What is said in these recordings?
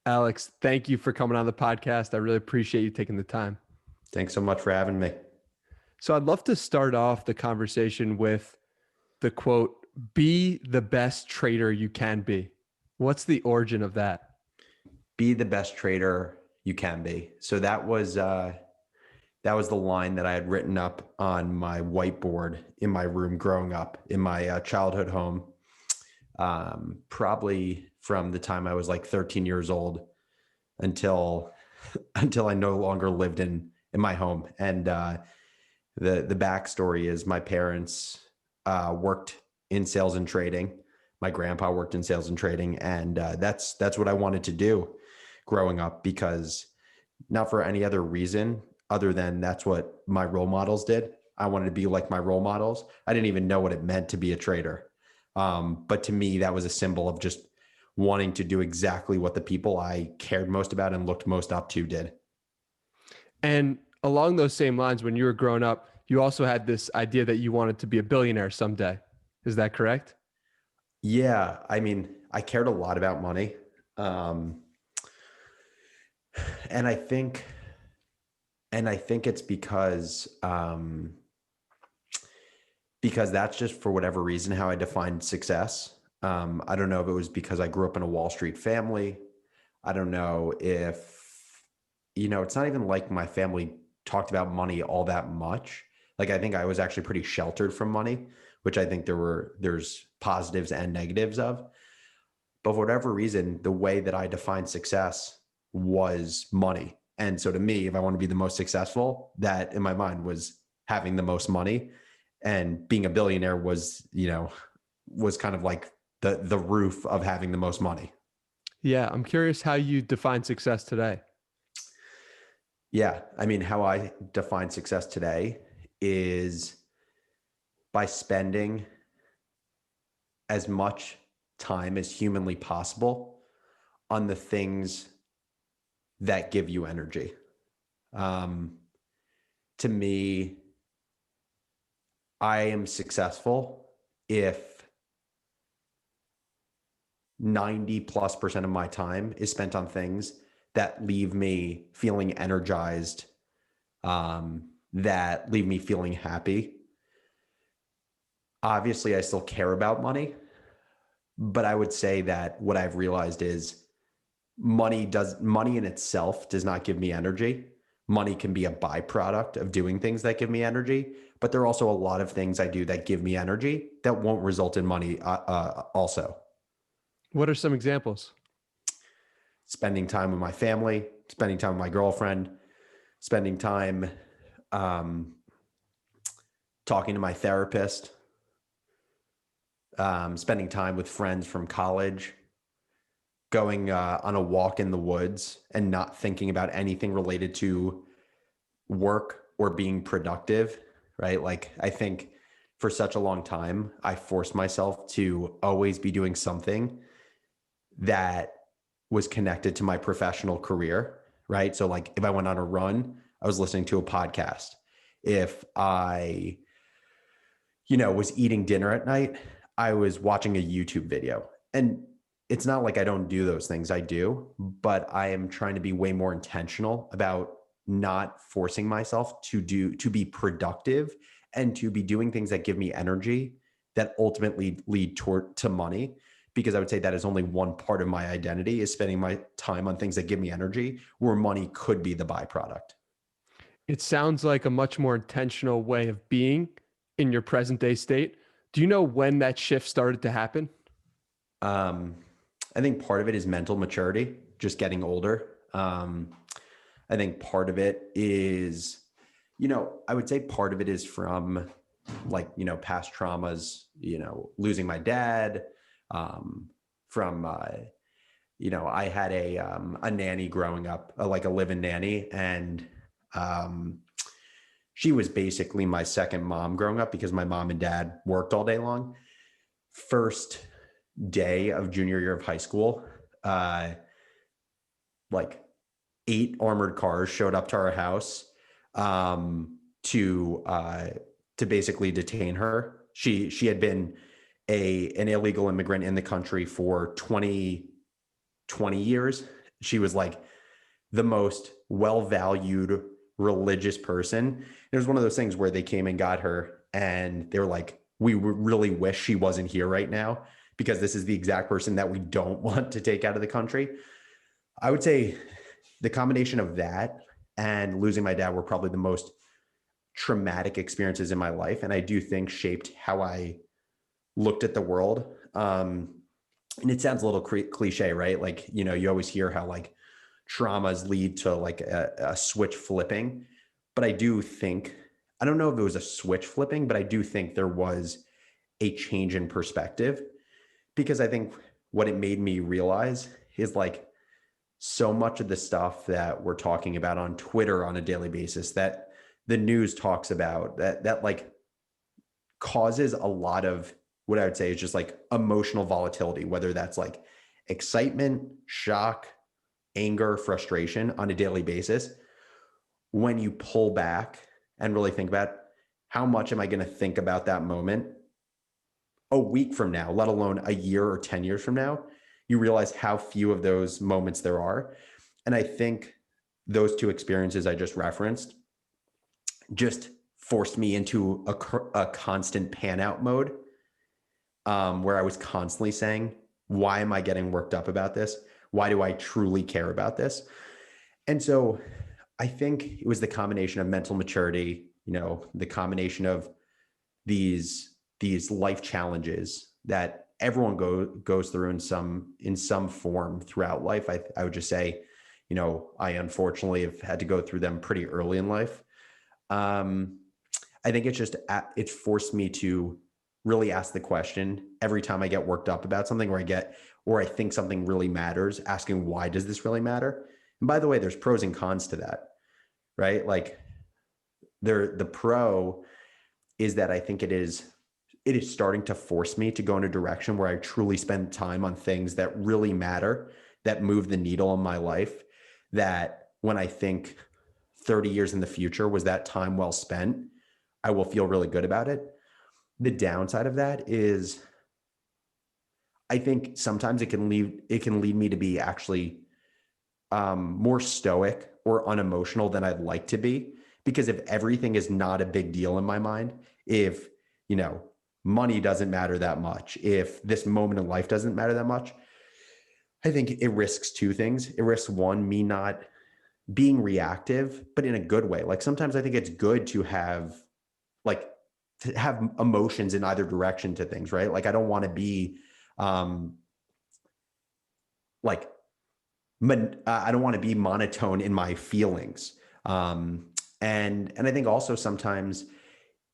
Alex, thank you for coming on the podcast. I really appreciate you taking the time. Thanks so much for having me. So I'd love to start off the conversation with the quote, be the best trader you can be. What's the origin of that? Be the best trader you can be. So that was the line that I had written up on my whiteboard in my room growing up in my childhood home. Probably from the time I was like 13 years old until until I no longer lived in my home. And the backstory is my parents worked in sales and trading. My grandpa worked in sales and trading, and that's what I wanted to do growing up, because not for any other reason other than that's what my role models did. I wanted to be like my role models. I didn't even know what it meant to be a trader. But to me, that was a symbol of just wanting to do exactly what the people I cared most about and looked most up to did. And along those same lines, when you were growing up, you also had this idea that you wanted to be a billionaire someday. Is that correct? Yeah, I mean, I cared a lot about money. Um, and I think it's because that's just for whatever reason how I defined success. I don't know if it was because I grew up in a Wall Street family. I don't know if, it's not even like my family talked about money all that much. Like, I think I was actually pretty sheltered from money, which I think there's positives and negatives of. But for whatever reason, the way that I defined success was money. And so to me, if I want to be the most successful, that in my mind was having the most money, and being a billionaire was kind of like the roof of having the most money. Yeah, I'm curious how you define success today. Yeah. I mean, how I define success today is by spending as much time as humanly possible on the things that give you energy. Um, to me, I am successful if 90+% of my time is spent on things that leave me feeling energized, that leave me feeling happy. Obviously, I still care about money, but I would say that what I've realized is money in itself does not give me energy. Money can be a byproduct of doing things that give me energy, but there are also a lot of things I do that give me energy that won't result in money also. What are some examples? Spending time with my family, spending time with my girlfriend, spending time um, talking to my therapist, spending time with friends from college, going on a walk in the woods and not thinking about anything related to work or being productive, right? Like, I think for such a long time, I forced myself to always be doing something that was connected to my professional career, right? So like if I went on a run, I was listening to a podcast. If I, was eating dinner at night, I was watching a YouTube video. And it's not like I don't do those things. I do, but I am trying to be way more intentional about not forcing myself to be productive and to be doing things that give me energy that ultimately lead to money. Because I would say that is only one part of my identity, is spending my time on things that give me energy, where money could be the byproduct. It sounds like a much more intentional way of being in your present day state. Do you know when that shift started to happen? Um, I think part of it is mental maturity, just getting older. I think part of it is, I would say part of it is from like, past traumas, losing my dad, from, I had a nanny growing up, like a live-in nanny. And she was basically my second mom growing up because my mom and dad worked all day long. First day of junior year of high school, uh, like 8 armored cars showed up to our house, to basically detain her. She had been an illegal immigrant in the country for 20 years. She was like the most well-valued religious person. It was one of those things where they came and got her and they were like, we really wish she wasn't here right now because this is the exact person that we don't want to take out of the country. I would say the combination of that and losing my dad were probably the most traumatic experiences in my life. And I do think shaped how I looked at the world. And it sounds a little cliche, right? Like, you know, you always hear how like traumas lead to like a switch flipping. But I do think, I don't know if it was a switch flipping, but I do think there was a change in perspective, because I think what it made me realize is like so much of the stuff that we're talking about on Twitter on a daily basis, that the news talks about, that like causes a lot of what I would say is just like emotional volatility, whether that's like excitement, shock, anger, frustration on a daily basis. When you pull back and really think about how much am I going to think about that moment a week from now, let alone a year or 10 years from now, you realize how few of those moments there are. And I think those two experiences I just referenced just forced me into a constant pan out mode, where I was constantly saying, why am I getting worked up about this? Why do I truly care about this? And so I think it was the combination of mental maturity, you know, the combination of these life challenges that everyone goes through in some form throughout life. I would just say, you know, I unfortunately have had to go through them pretty early in life. I think it's forced me to really ask the question every time I get worked up about something, or I think something really matters, asking why does this really matter? And by the way, there's pros and cons to that, right? Like the pro is that I think it is starting to force me to go in a direction where I truly spend time on things that really matter, that move the needle in my life, that when I think 30 years in the future, was that time well spent? I will feel really good about it. The downside of that is I think sometimes it can lead me to be actually more stoic or unemotional than I'd like to be. Because if everything is not a big deal in my mind, if, you know, money doesn't matter that much, if this moment in life doesn't matter that much, I think it risks two things. It risks one, me not being reactive, but in a good way. Like sometimes I think it's good to have emotions in either direction to things, right? Like I don't want to be I don't want to be monotone in my feelings. And I think also sometimes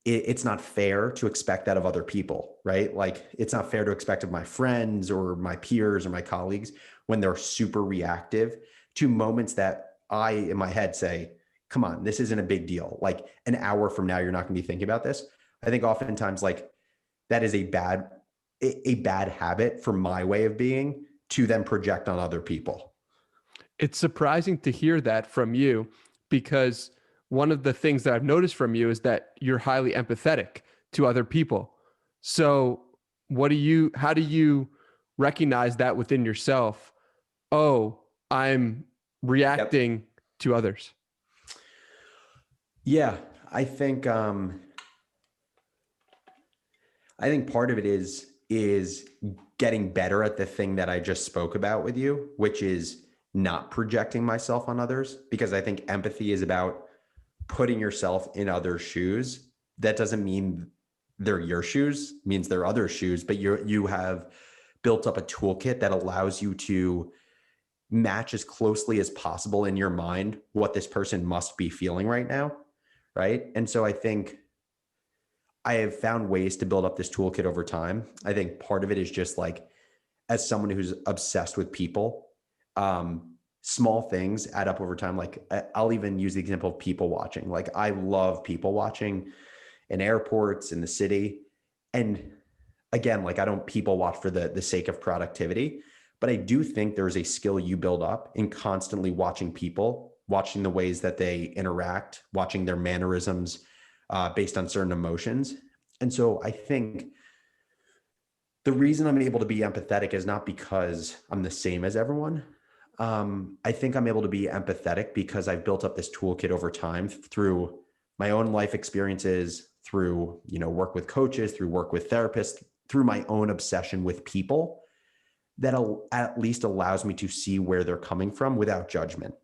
it's not fair to expect that of other people, right? Like it's not fair to expect of my friends or my peers or my colleagues when they're super reactive to moments that I, in my head, say, come on, this isn't a big deal. Like an hour from now, you're not going to be thinking about this. I think oftentimes like that is a bad habit for my way of being to then project on other people. It's surprising to hear that from you, because one of the things that I've noticed from you is that you're highly empathetic to other people. So how do you recognize that within yourself? Oh, I'm reacting to others. Yeah, I think part of it is getting better at the thing that I just spoke about with you, which is not projecting myself on others, because I think empathy is about putting yourself in others' shoes. That doesn't mean they're your shoes, it means they're other shoes, but you have built up a toolkit that allows you to match as closely as possible in your mind what this person must be feeling right now, right? And so I think I have found ways to build up this toolkit over time. I think part of it is just like, as someone who's obsessed with people, small things add up over time. Like I'll even use the example of people watching. Like I love people watching in airports, in the city. And again, like I don't people watch for the sake of productivity, but I do think there's a skill you build up in constantly watching people, watching the ways that they interact, watching their mannerisms based on certain emotions. And so I think the reason I'm able to be empathetic is not because I'm the same as everyone. I think I'm able to be empathetic because I've built up this toolkit over time through my own life experiences, through, work with coaches, through work with therapists, through my own obsession with people that at least allows me to see where they're coming from without judgment.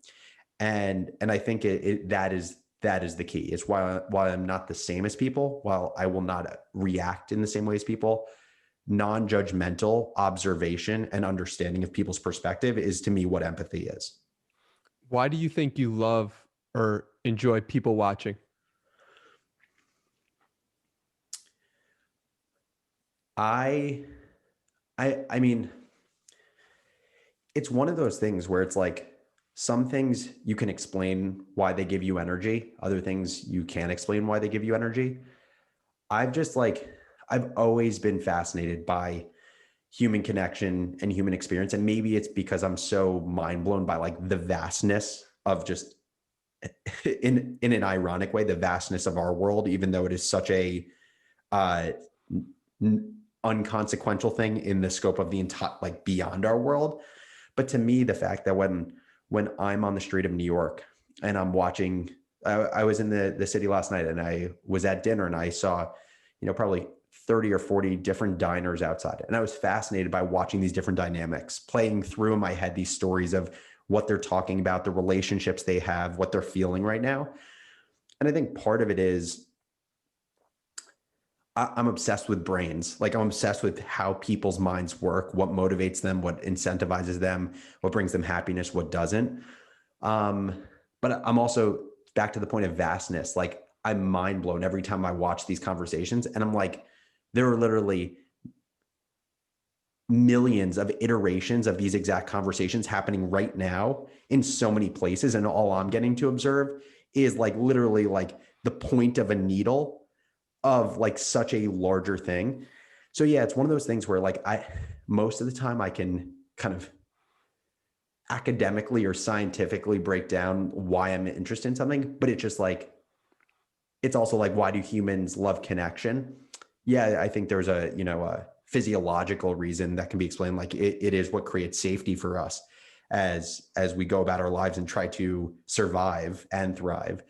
And I think that is the key. It's while I'm not the same as people, while I will not react in the same way as people, non-judgmental observation and understanding of people's perspective is to me what empathy is. Why do you think you love or enjoy people watching? I mean, it's one of those things where it's like some things you can explain why they give you energy, other things you can't explain why they give you energy. I've always been fascinated by human connection and human experience. And maybe it's because I'm so mind blown by like the vastness of just in an ironic way, the vastness of our world, even though it is such a unconsequential thing in the scope of the entire, like beyond our world. But to me, the fact that when I'm on the street of New York and I'm watching, I was in the city last night and I was at dinner and I saw, probably 30 or 40 different diners outside. And I was fascinated by watching these different dynamics, playing through in my head these stories of what they're talking about, the relationships they have, what they're feeling right now. And I think part of it is I'm obsessed with brains. Like I'm obsessed with how people's minds work, what motivates them, what incentivizes them, what brings them happiness, what doesn't. But I'm also back to the point of vastness. Like I'm mind blown every time I watch these conversations. And I'm like, there are literally millions of iterations of these exact conversations happening right now in so many places. And all I'm getting to observe is like literally like the point of a needle of like such a larger thing. So yeah, it's one of those things where like most of the time I can kind of academically or scientifically break down why I'm interested in something, but it's just like, it's also like, why do humans love connection? Yeah, I think there's a physiological reason that can be explained. Like it is what creates safety for us as we go about our lives and try to survive and thrive.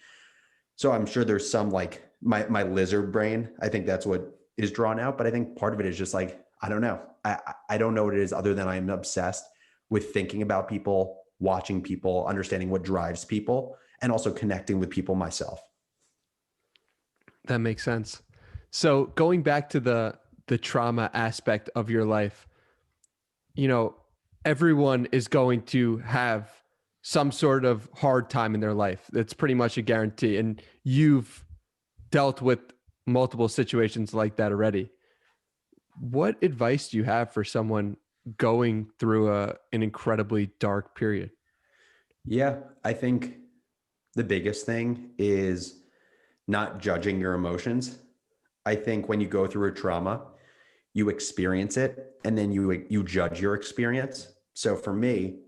So I'm sure there's some like my lizard brain, I think that's what is drawn out. But I think part of it is just like, I don't know. I don't know what it is other than I'm obsessed with thinking about people, watching people, understanding what drives people, and also connecting with people myself. That makes sense. So going back to the trauma aspect of your life, everyone is going to have some sort of hard time in their life. That's pretty much a guarantee. And you've dealt with multiple situations like that already. What advice do you have for someone going through an incredibly dark period? Yeah, I think the biggest thing is not judging your emotions. I think when you go through a trauma, you experience it and then you judge your experience. So for me,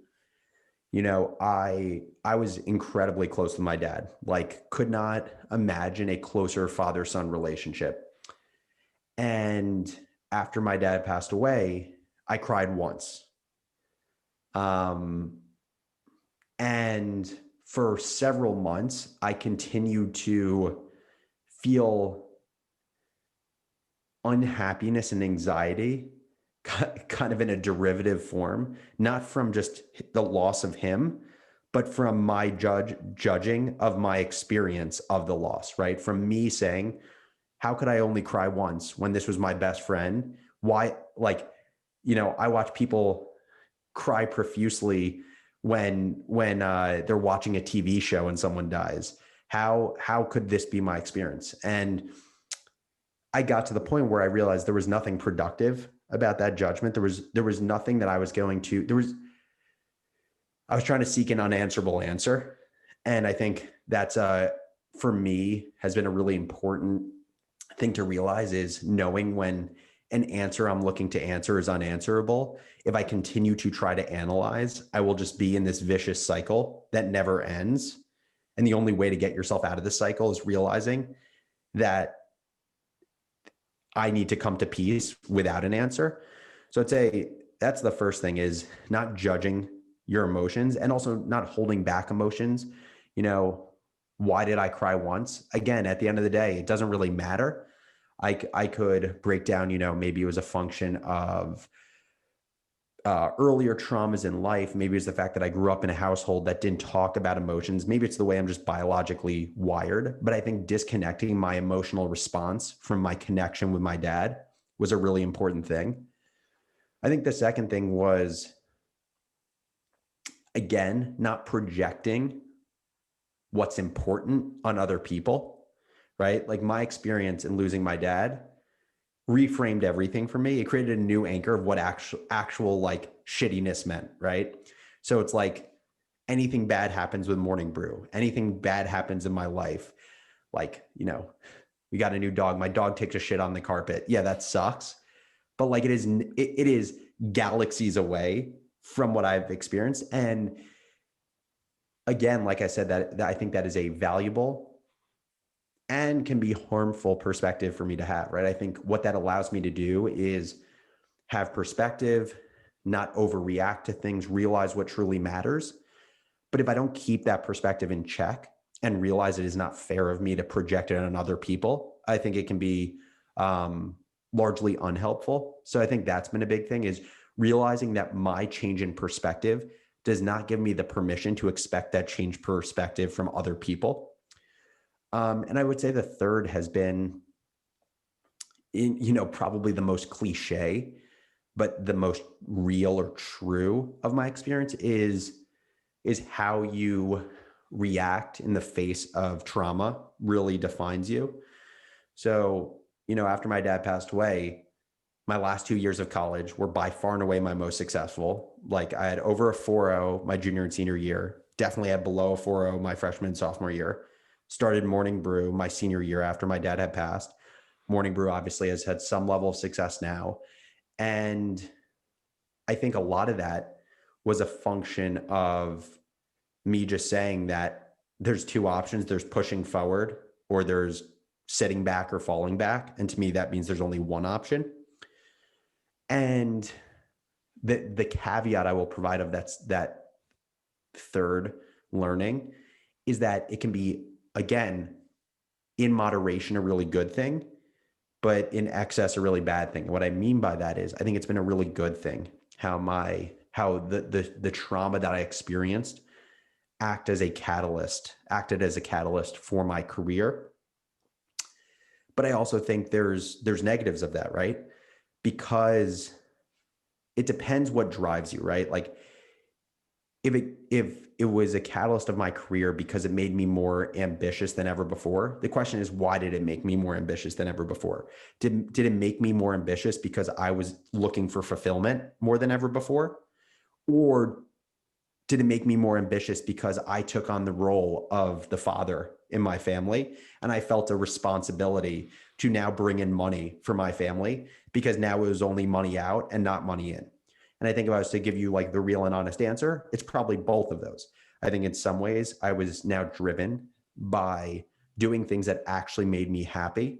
I was incredibly close with my dad. Like could not imagine a closer father-son relationship. And after my dad passed away, I cried once. Um, and for several months, I continued to feel unhappiness and anxiety kind of in a derivative form, not from just the loss of him, but from my judging of my experience of the loss, right? From me saying, how could I only cry once when this was my best friend? Why, like, I watch people cry profusely when they're watching a TV show and someone dies. How could this be my experience? And I got to the point where I realized there was nothing productive about that judgment. There was nothing that I was going to, I was trying to seek an unanswerable answer. And I think that's, for me, has been a really important thing to realize is knowing when an answer I'm looking to answer is unanswerable. If I continue to try to analyze, I will just be in this vicious cycle that never ends. And the only way to get yourself out of this cycle is realizing that I need to come to peace without an answer. So I'd say that's the first thing, is not judging your emotions and also not holding back emotions. You know, why did I cry once? Again, at the end of the day, it doesn't really matter. I could break down, you know, maybe it was a function of earlier traumas in life. Maybe it's the fact that I grew up in a household that didn't talk about emotions. Maybe it's the way I'm just biologically wired. But I think disconnecting my emotional response from my connection with my dad was a really important thing. I think the second thing was, again, not projecting what's important on other people, right? Like my experience in losing my dad reframed everything for me. It created a new anchor of what actual like shittiness meant, right? So it's like anything bad happens with Morning Brew, anything bad happens in my life. Like, you know, we got a new dog. My dog takes a shit on the carpet. Yeah, that sucks. But like it is galaxies away from what I've experienced. And again, like I said, that I think that is a valuable and can be harmful perspective for me to have, right? I think what that allows me to do is have perspective, not overreact to things, realize what truly matters. But if I don't keep that perspective in check and realize it is not fair of me to project it on other people, I think it can be largely unhelpful. So I think that's been a big thing, is realizing that my change in perspective does not give me the permission to expect that change perspective from other people. And I would say the third has been, you know, probably the most cliche, but the most real or true of my experience is how you react in the face of trauma really defines you. So, you know, after my dad passed away, my last 2 years of college were by far and away my most successful. Like I had over a 4.0 my junior and senior year, definitely had below a 4.0 my freshman and sophomore year. Started Morning Brew my senior year after my dad had passed. Morning Brew obviously has had some level of success now. And I think a lot of that was a function of me just saying that there's two options. There's pushing forward or there's sitting back or falling back. And to me, that means there's only one option. And the caveat I will provide of that third learning is that it can be, again, in moderation, a really good thing, but in excess, a really bad thing. What I mean by that is I think it's been a really good thing how the trauma that I experienced acted as a catalyst for my career. But I also think there's negatives of that, right? Because it depends what drives you, right? Like if it was a catalyst of my career because it made me more ambitious than ever before, the question is, why did it make me more ambitious than ever before? Did it make me more ambitious because I was looking for fulfillment more than ever before? Or did it make me more ambitious because I took on the role of the father in my family and I felt a responsibility to now bring in money for my family because now it was only money out and not money in? And I think if I was to give you like the real and honest answer, it's probably both of those. I think in some ways I was now driven by doing things that actually made me happy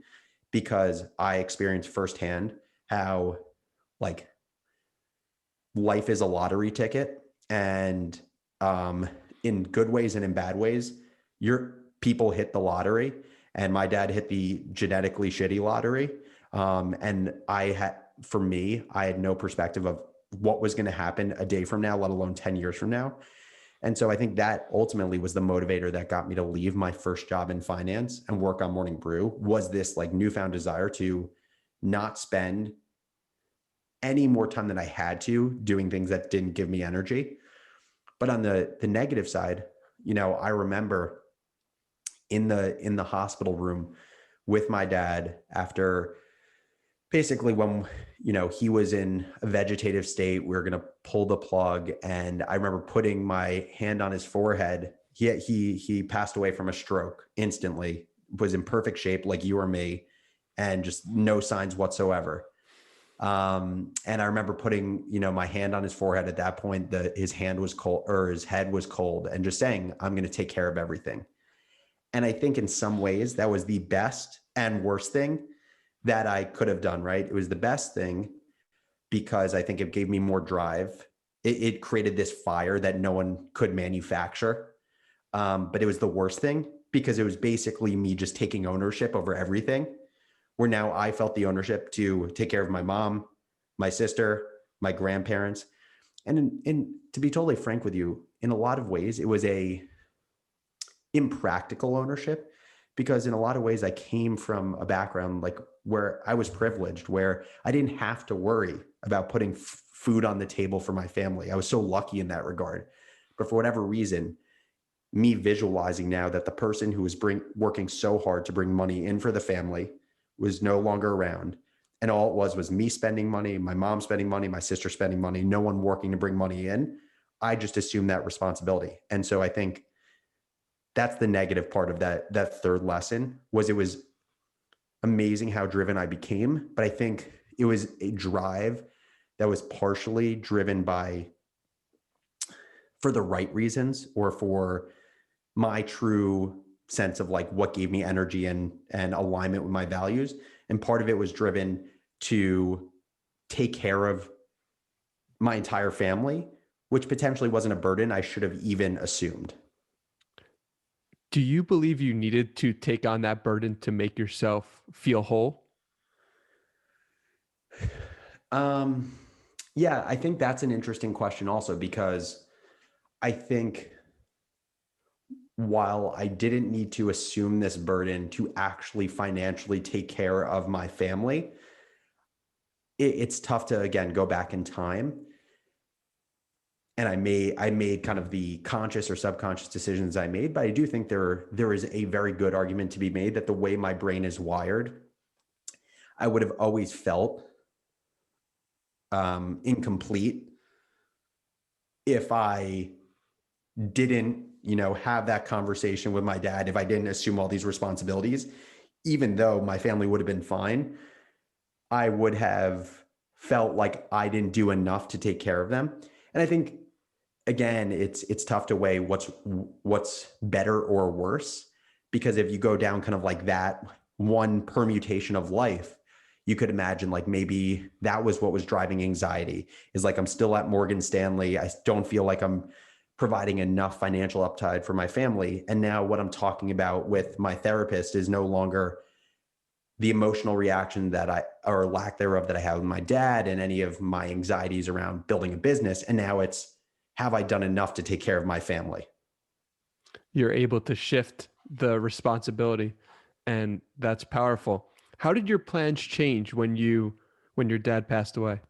because I experienced firsthand how like life is a lottery ticket, and in good ways and in bad ways, your people hit the lottery, and my dad hit the genetically shitty lottery. And I had no perspective of what was going to happen a day from now, let alone 10 years from now. And so I think that ultimately was the motivator that got me to leave my first job in finance and work on Morning Brew, was this like newfound desire to not spend any more time than I had to doing things that didn't give me energy. But on the negative side, you know, I remember in the hospital room with my dad after basically when, you know, he was in a vegetative state, we were going to pull the plug. And I remember putting my hand on his forehead. He passed away from a stroke instantly, was in perfect shape like you or me, and just no signs whatsoever. And I remember putting, you know, my hand on his forehead at that point, his hand was cold, or his head was cold, and just saying, I'm going to take care of everything. And I think in some ways that was the best and worst thing that I could have done, right? It was the best thing because I think it gave me more drive. it created this fire that no one could manufacture. But it was the worst thing because it was basically me just taking ownership over everything, where now I felt the ownership to take care of my mom, my sister, my grandparents. And to be totally frank with you, in a lot of ways, it was a impractical ownership, because in a lot of ways I came from a background like where I was privileged, where I didn't have to worry about putting food on the table for my family. I was so lucky in that regard. But for whatever reason, me visualizing now that the person who was working so hard to bring money in for the family was no longer around. And all it was me spending money, my mom spending money, my sister spending money, no one working to bring money in. I just assumed that responsibility. And so I think that's the negative part of that third lesson. Was it was amazing how driven I became, but I think it was a drive that was partially driven by, for the right reasons, or for my true sense of like what gave me energy and alignment with my values. And part of it was driven to take care of my entire family, which potentially wasn't a burden I should have even assumed. Do you believe you needed to take on that burden to make yourself feel whole? Yeah, I think that's an interesting question also, because I think while I didn't need to assume this burden to actually financially take care of my family, it's tough to, again, go back in time. And I made kind of the conscious or subconscious decisions I made, but I do think there is a very good argument to be made that the way my brain is wired, I would have always felt incomplete if I didn't, have that conversation with my dad, if I didn't assume all these responsibilities. Even though my family would have been fine, I would have felt like I didn't do enough to take care of them. And I think, again, it's tough to weigh what's better or worse, because if you go down kind of like that one permutation of life, you could imagine like maybe that was what was driving anxiety, is like, I'm still at Morgan Stanley. I don't feel like I'm providing enough financial upside for my family. And now what I'm talking about with my therapist is no longer the emotional reaction or lack thereof, that I have with my dad, and any of my anxieties around building a business. And now it's, have I done enough to take care of my family? You're able to shift the responsibility, and that's powerful. How did your plans change when your dad passed away?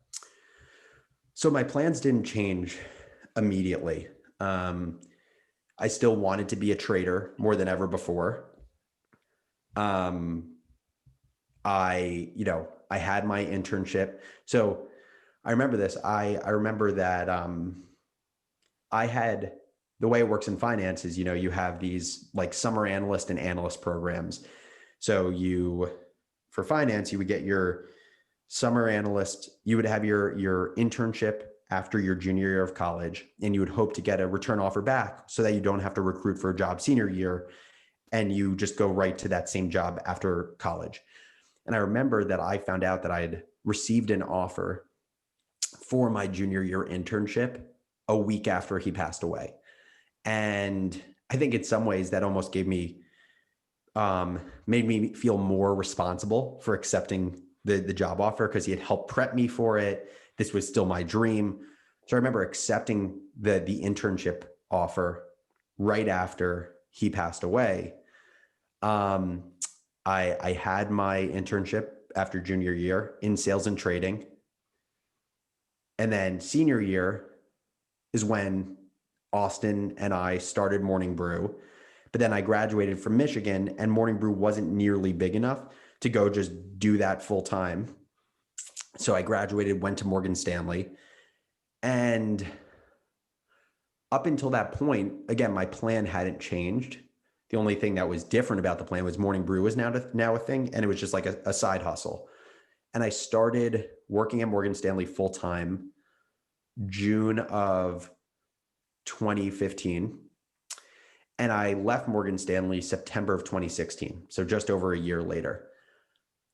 So my plans didn't change immediately. I still wanted to be a trader more than ever before. I had my internship. So I remember this. I remember that I had, the way it works in finance is, you have these like summer analyst and analyst programs. So for finance, you would get your summer analyst, you would have your internship after your junior year of college, and you would hope to get a return offer back so that you don't have to recruit for a job senior year, and you just go right to that same job after college. And I remember that I found out that I had received an offer for my junior year internship a week after he passed away. And I think in some ways that almost made me feel more responsible for accepting the job offer, because he had helped prep me for it. This was still my dream. So I remember accepting the internship offer right after he passed away. I had my internship after junior year in sales and trading. And then senior year is when Austin and I started Morning Brew. But then I graduated from Michigan, and Morning Brew wasn't nearly big enough to go just do that full time. So I graduated, went to Morgan Stanley. And up until that point, again, my plan hadn't changed. The only thing that was different about the plan was Morning Brew was now a thing, and it was just like a side hustle. And I started working at Morgan Stanley full time June of 2015. And I left Morgan Stanley September of 2016. So just over a year later.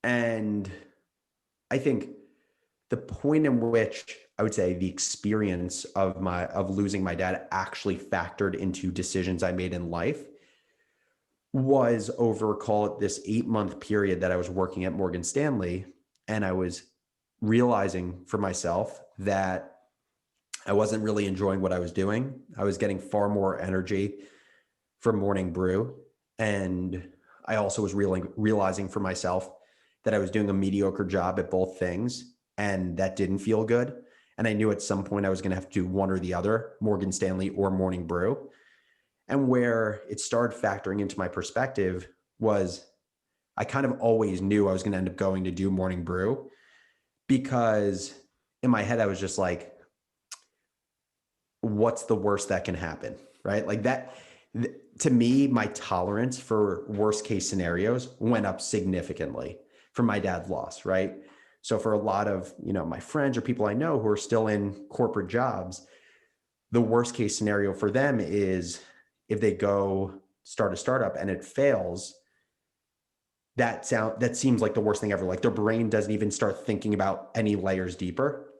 And I think the point in which I would say the experience of losing my dad actually factored into decisions I made in life was over, call it, this 8-month period that I was working at Morgan Stanley. And I was realizing for myself that I wasn't really enjoying what I was doing. I was getting far more energy from morning brew. And I also was realizing for myself that I was doing a mediocre job at both things, and that didn't feel good. And I knew at some point I was going to have to do one or the other, Morgan Stanley or morning brew. And where it started factoring into my perspective was I kind of always knew I was going to end up going to do morning brew, because in my head, I was just like, what's the worst that can happen? Right? Like that, to me, my tolerance for worst case scenarios went up significantly from my dad's loss. Right. So for a lot of, my friends or people I know who are still in corporate jobs, the worst case scenario for them is if they go start a startup and it fails, that seems like the worst thing ever. Like their brain doesn't even start thinking about any layers deeper.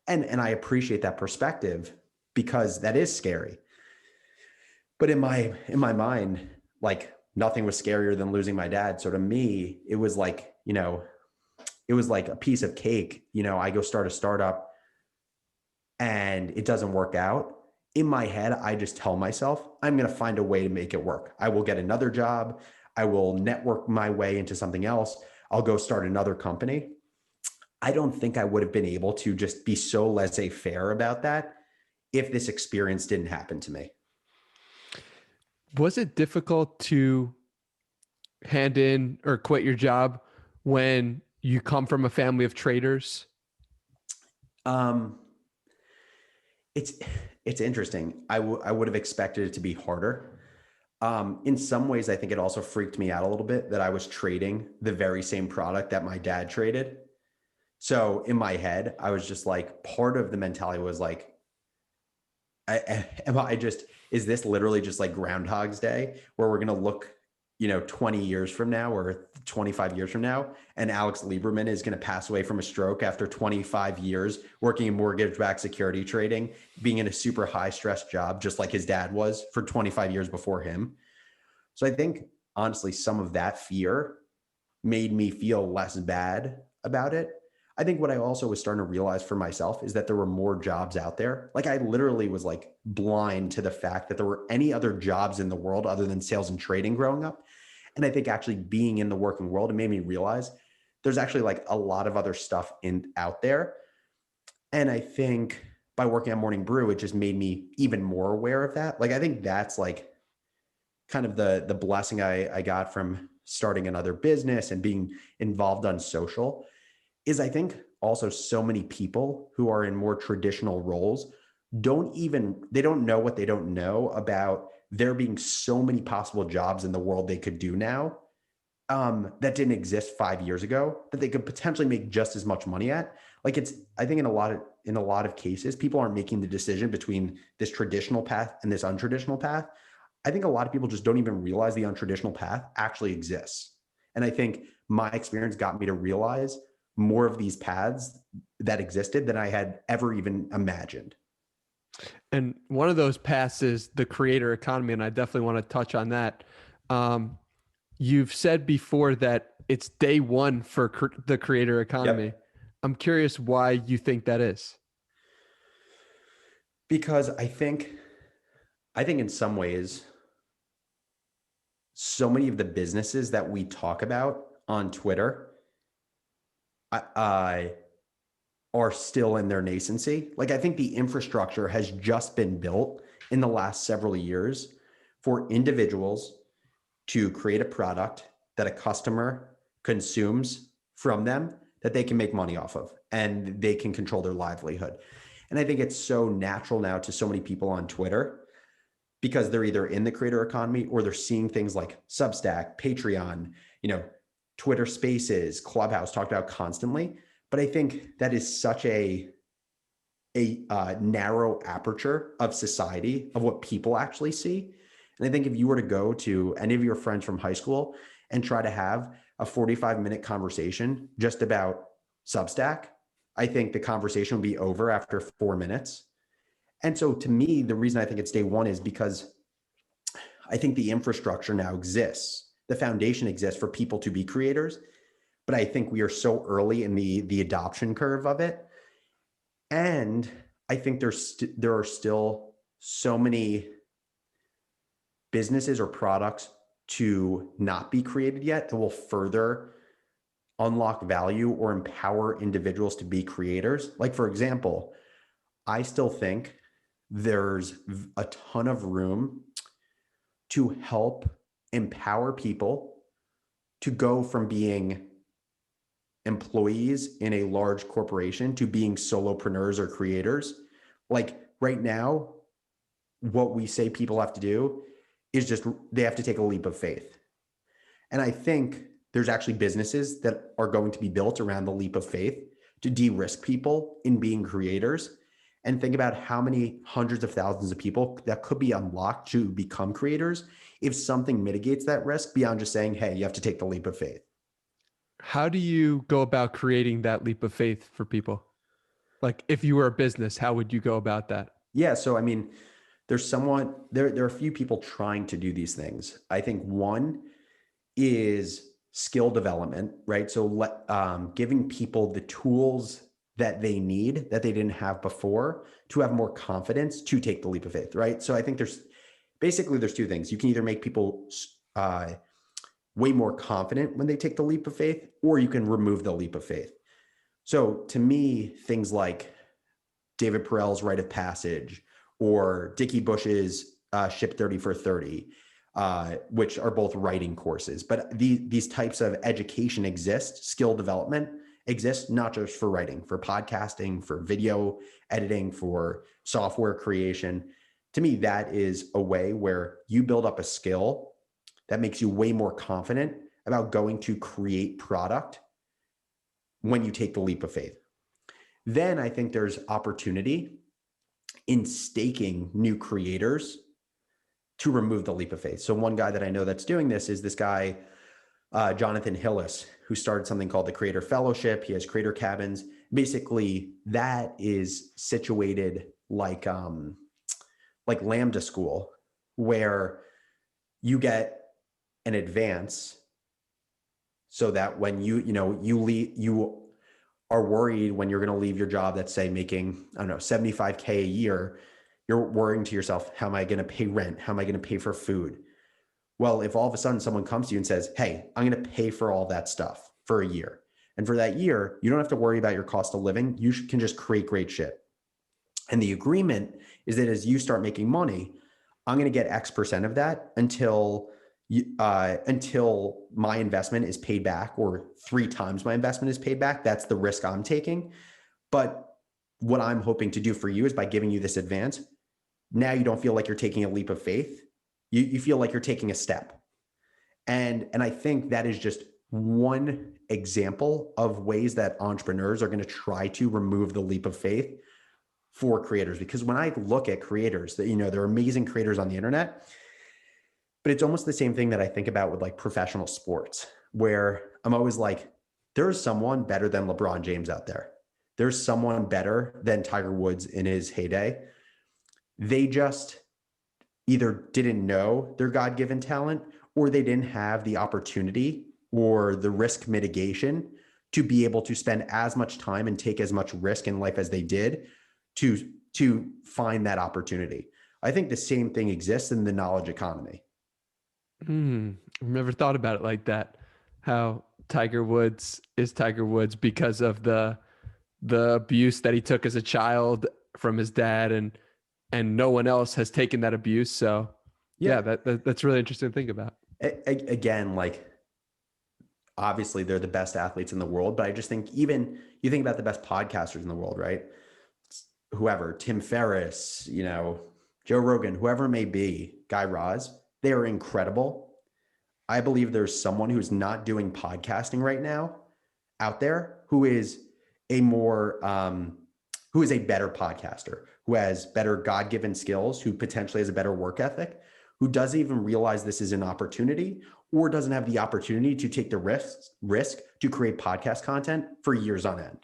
And I appreciate that perspective, because that is scary. But in my mind, like nothing was scarier than losing my dad. So to me, it was like, it was like a piece of cake. I go start a startup and it doesn't work out. In my head, I just tell myself, I'm going to find a way to make it work. I will get another job. I will network my way into something else. I'll go start another company. I don't think I would have been able to just be so laissez-faire about that if this experience didn't happen to me. Was it difficult to hand in or quit your job when you come from a family of traders? It's interesting. I would have expected it to be harder. In some ways, I think it also freaked me out a little bit that I was trading the very same product that my dad traded. So in my head, I was just like, part of the mentality was like, is this literally just like Groundhog's Day, where we're going to look, 20 years from now or 25 years from now, and Alex Lieberman is going to pass away from a stroke after 25 years working in mortgage-backed security trading, being in a super high stress job, just like his dad was for 25 years before him. So I think honestly, some of that fear made me feel less bad about it. I think what I also was starting to realize for myself is that there were more jobs out there. Like I literally was like blind to the fact that there were any other jobs in the world other than sales and trading growing up. And I think actually being in the working world, it made me realize there's actually like a lot of other stuff out there. And I think by working on Morning Brew, it just made me even more aware of that. Like I think that's like kind of the blessing I got from starting another business and being involved on social, is I think also so many people who are in more traditional roles they don't know what they don't know about there being so many possible jobs in the world they could do now, that didn't exist 5 years ago, that they could potentially make just as much money at. Like I think in a lot of cases, people aren't making the decision between this traditional path and this untraditional path. I think a lot of people just don't even realize the untraditional path actually exists. And I think my experience got me to realize more of these paths that existed than I had ever even imagined. And one of those paths is the creator economy, and I definitely want to touch on that. You've said before that it's day one for the creator economy. Yep. I'm curious why you think that is. Because I think in some ways, so many of the businesses that we talk about on Twitter are still in their nascency. Like I think the infrastructure has just been built in the last several years for individuals to create a product that a customer consumes from them that they can make money off of and they can control their livelihood. And I think it's so natural now to so many people on Twitter, because they're either in the creator economy or they're seeing things like Substack, Patreon, Twitter Spaces, Clubhouse talked about constantly. But I think that is such a narrow aperture of society of what people actually see. And I think if you were to go to any of your friends from high school and try to have a 45-minute conversation just about Substack, I think the conversation will be over after 4 minutes. And so to me, the reason I think it's day one is because I think the infrastructure now exists. The foundation exists for people to be creators, but I think we are so early in the adoption curve of it. And I think there are still so many businesses or products to not be created yet that will further unlock value or empower individuals to be creators. Like, for example, I still think there's a ton of room to help empower people to go from being employees in a large corporation to being solopreneurs or creators. Like right now, what we say people have to do is just they have to take a leap of faith. And I think there's actually businesses that are going to be built around the leap of faith to de-risk people in being creators. And think about how many hundreds of thousands of people that could be unlocked to become creators if something mitigates that risk beyond just saying, hey, you have to take the leap of faith. How do you go about creating that leap of faith for people? Like if you were a business, how would you go about that? Yeah. So, I mean, there are a few people trying to do these things. I think one is skill development, right? So giving people the tools that they need that they didn't have before to have more confidence to take the leap of faith, right? So I think there's two things. You can either make people way more confident when they take the leap of faith, or you can remove the leap of faith. So to me, things like David Perell's Rite of Passage or Dickie Bush's Ship 30 for 30, which are both writing courses. But these types of education exist, skill development exists, not just for writing, for podcasting, for video editing, for software creation. To me, that is a way where you build up a skill that makes you way more confident about going to create product when you take the leap of faith. Then I think there's opportunity in staking new creators to remove the leap of faith. So one guy that I know that's doing this is this guy, Jonathan Hillis, who started something called the Creator Fellowship. He has creator cabins. Basically, that is situated like Lambda School, where you get an advance so that when you are worried when you're going to leave your job that's, say, making, I don't know, $75K a year, you're worrying to yourself, how am I going to pay rent? How am I going to pay for food? Well, if all of a sudden someone comes to you and says, hey, I'm going to pay for all that stuff for a year. And for that year, you don't have to worry about your cost of living. You can just create great shit. And the agreement is that as you start making money, I'm going to get X% of that until my investment is paid back, or 3 times my investment is paid back. That's the risk I'm taking. But what I'm hoping to do for you is by giving you this advance, now you don't feel like you're taking a leap of faith. You feel like you're taking a step. And I think that is just one example of ways that entrepreneurs are going to try to remove the leap of faith for creators. Because when I look at creators, that, there are amazing creators on the internet, but it's almost the same thing that I think about with like professional sports, where I'm always like, there's someone better than LeBron James out there. There's someone better than Tiger Woods in his heyday. They just either didn't know their God-given talent, or they didn't have the opportunity or the risk mitigation to be able to spend as much time and take as much risk in life as they did to find that opportunity. I think the same thing exists in the knowledge economy. I've never thought about it like that. How Tiger Woods is Tiger Woods because of the abuse that he took as a child from his dad, and no one else has taken that abuse. So yeah, that's really interesting to think about. Again, like, obviously they're the best athletes in the world, but I just think, even you think about the best podcasters in the world, right? Whoever, Tim Ferriss, Joe Rogan, whoever it may be, Guy Raz, they are incredible. I believe there's someone who's not doing podcasting right now out there who is a better podcaster, who has better God-given skills, who potentially has a better work ethic, who doesn't even realize this is an opportunity, or doesn't have the opportunity to take the risk to create podcast content for years on end.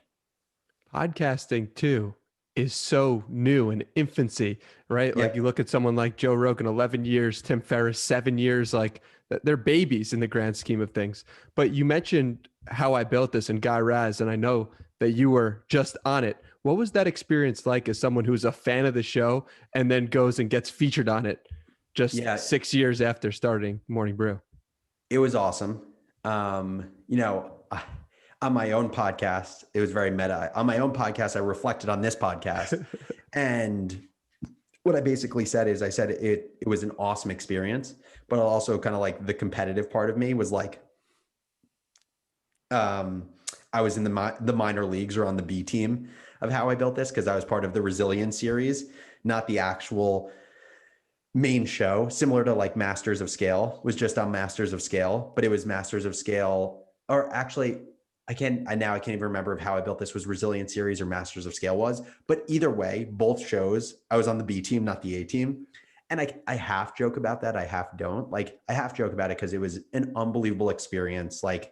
podcasting too is so new in infancy, right? Like you Yep. look at someone like Joe Rogan, 11 years, Tim Ferriss, 7 years, like they're babies in the grand scheme of things. But you mentioned How I Built This and Guy Raz, and I know that you were just on it. What was that experience like as someone who's a fan of the show and then goes and gets featured on it just Yeah, 6 years after starting Morning Brew? it was awesome. On my own podcast, it was very meta. On my own podcast, I reflected on this podcast. And what I basically said is I said it was an awesome experience, but also kind of like the competitive part of me was like, I was in the minor leagues or on the B team of How I Built This because I was part of the Resilience series, not the actual main show, similar to like Masters of Scale, was just on Masters of Scale, but it was Masters of Scale, or actually I can't even remember if How I Built This was Resilience series or Masters of Scale was, but either way, both shows, I was on the B team, not the A team. And I half joke about that. I half don't. Like I half joke about it because it was an unbelievable experience. Like,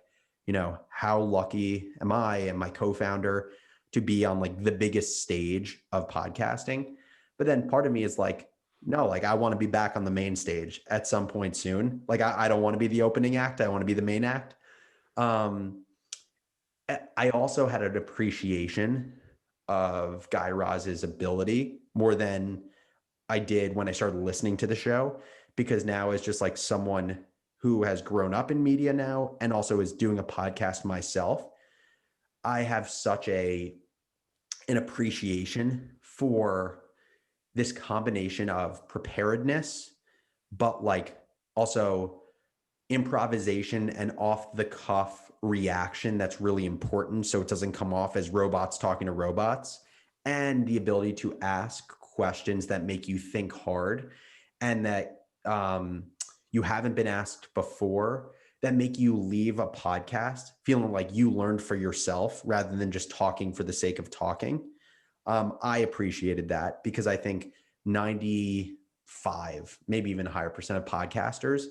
how lucky am I and my co-founder to be on like the biggest stage of podcasting? But then part of me is like, no, like I want to be back on the main stage at some point soon. Like I don't want to be the opening act. I want to be the main act. I also had an appreciation of Guy Raz's ability more than I did when I started listening to the show, because now as just like someone who has grown up in media now and also is doing a podcast myself, I have such an appreciation for this combination of preparedness, but like also improvisation and off the cuff reaction that's really important. So it doesn't come off as robots talking to robots, and the ability to ask questions that make you think hard and that you haven't been asked before, that make you leave a podcast feeling like you learned for yourself rather than just talking for the sake of talking. I appreciated that because I think 95, maybe even higher percent of podcasters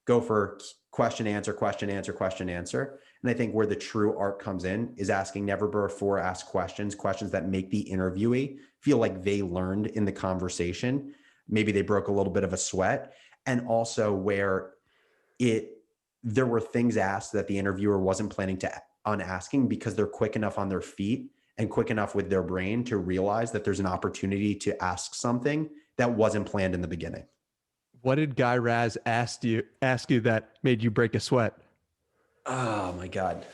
go for question, answer, question, answer, question, answer. And I think where the true art comes in is asking never before asked questions that make the interviewee feel like they learned in the conversation. Maybe they broke a little bit of a sweat. And also where there were things asked that the interviewer wasn't planning on asking because they're quick enough on their feet and quick enough with their brain to realize that there's an opportunity to ask something that wasn't planned in the beginning. What did Guy Raz ask you that made you break a sweat? Oh my God.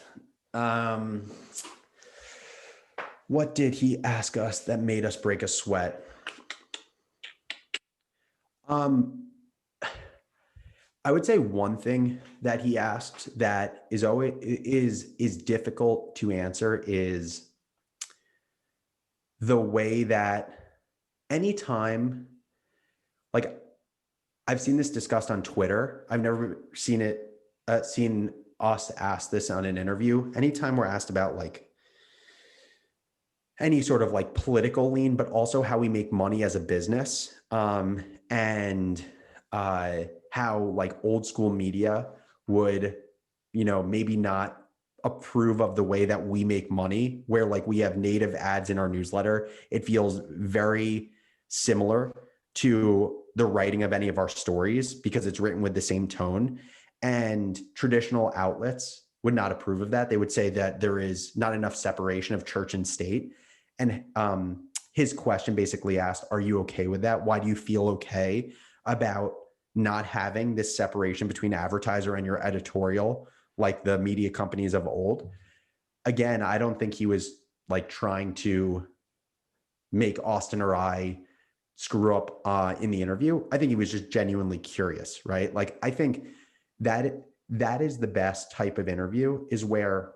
What did he ask us that made us break a sweat? I would say one thing that he asked that is always is difficult to answer is the way that anytime, like I've seen this discussed on Twitter. I've never seen us ask this on an interview. Anytime we're asked about like any sort of like political lean, but also how we make money as a business, and how like old school media would, maybe not approve of the way that we make money, where like we have native ads in our newsletter. It feels very similar to the writing of any of our stories because it's written with the same tone, and traditional outlets would not approve of that. They would say that there is not enough separation of church and state. And his question basically asked, are you okay with that? Why do you feel okay about not having this separation between advertiser and your editorial, like the media companies of old? Again, I don't think he was like trying to make Austin or I screw up in the interview. I think he was just genuinely curious, right? Like, I think that is the best type of interview, is where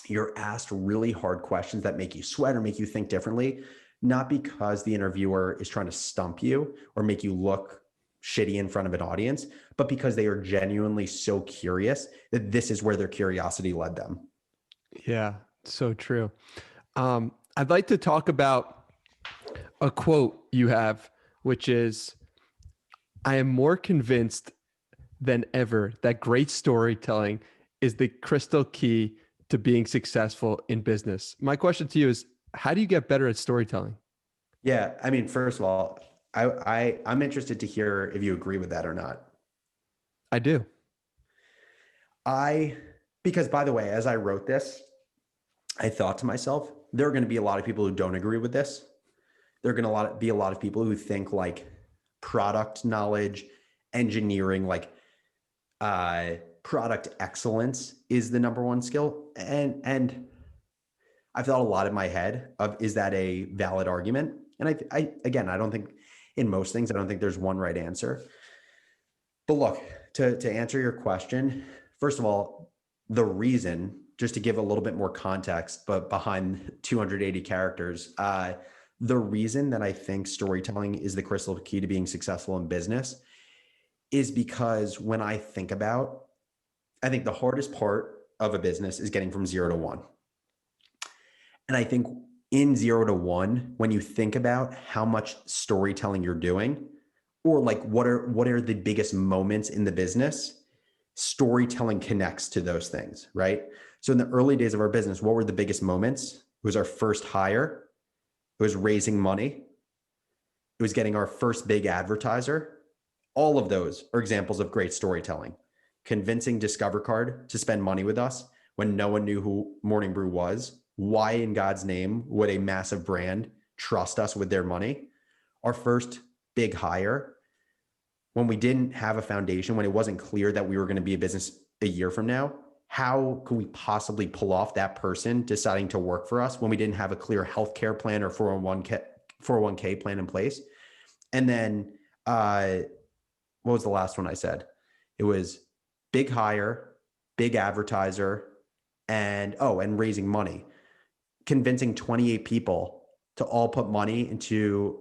you're asked really hard questions that make you sweat or make you think differently, not because the interviewer is trying to stump you or make you look shitty in front of an audience, but because they are genuinely so curious that this is where their curiosity led them. Yeah, so true. I'd like to talk about a quote you have, which is, I am more convinced than ever that great storytelling is the crystal key to being successful in business. My question to you is, How do you get better at storytelling? Yeah. I mean, first of all, I'm interested to hear if you agree with that or not. I do. I, because by the way, as I wrote this, I thought to myself, there are going to be a lot of people who don't agree with this. There are going to be a lot of people who think like product knowledge, engineering, like product excellence is the number one skill. And I've thought a lot in my head of, is that a valid argument? And again, I don't think in most things, I don't think there's one right answer. But look, to answer your question, first of all, the reason, just to give a little bit more context, but behind 280 characters, the reason that I think storytelling is the crystal key to being successful in business is because when I think the hardest part of a business is getting from 0 to 1. And I think in 0 to 1, when you think about how much storytelling you're doing, or like what are the biggest moments in the business, storytelling connects to those things, right? So in the early days of our business, what were the biggest moments? It was our first hire. It was raising money. It was getting our first big advertiser. All of those are examples of great storytelling. Convincing Discover Card to spend money with us when no one knew who Morning Brew was. Why in God's name would a massive brand trust us with their money? Our first big hire, when we didn't have a foundation, when it wasn't clear that we were going to be a business a year from now, how could we possibly pull off that person deciding to work for us when we didn't have a clear healthcare plan or 401k plan in place? And then what was the last one I said? It was big hire, big advertiser, and raising money, convincing 28 people to all put money into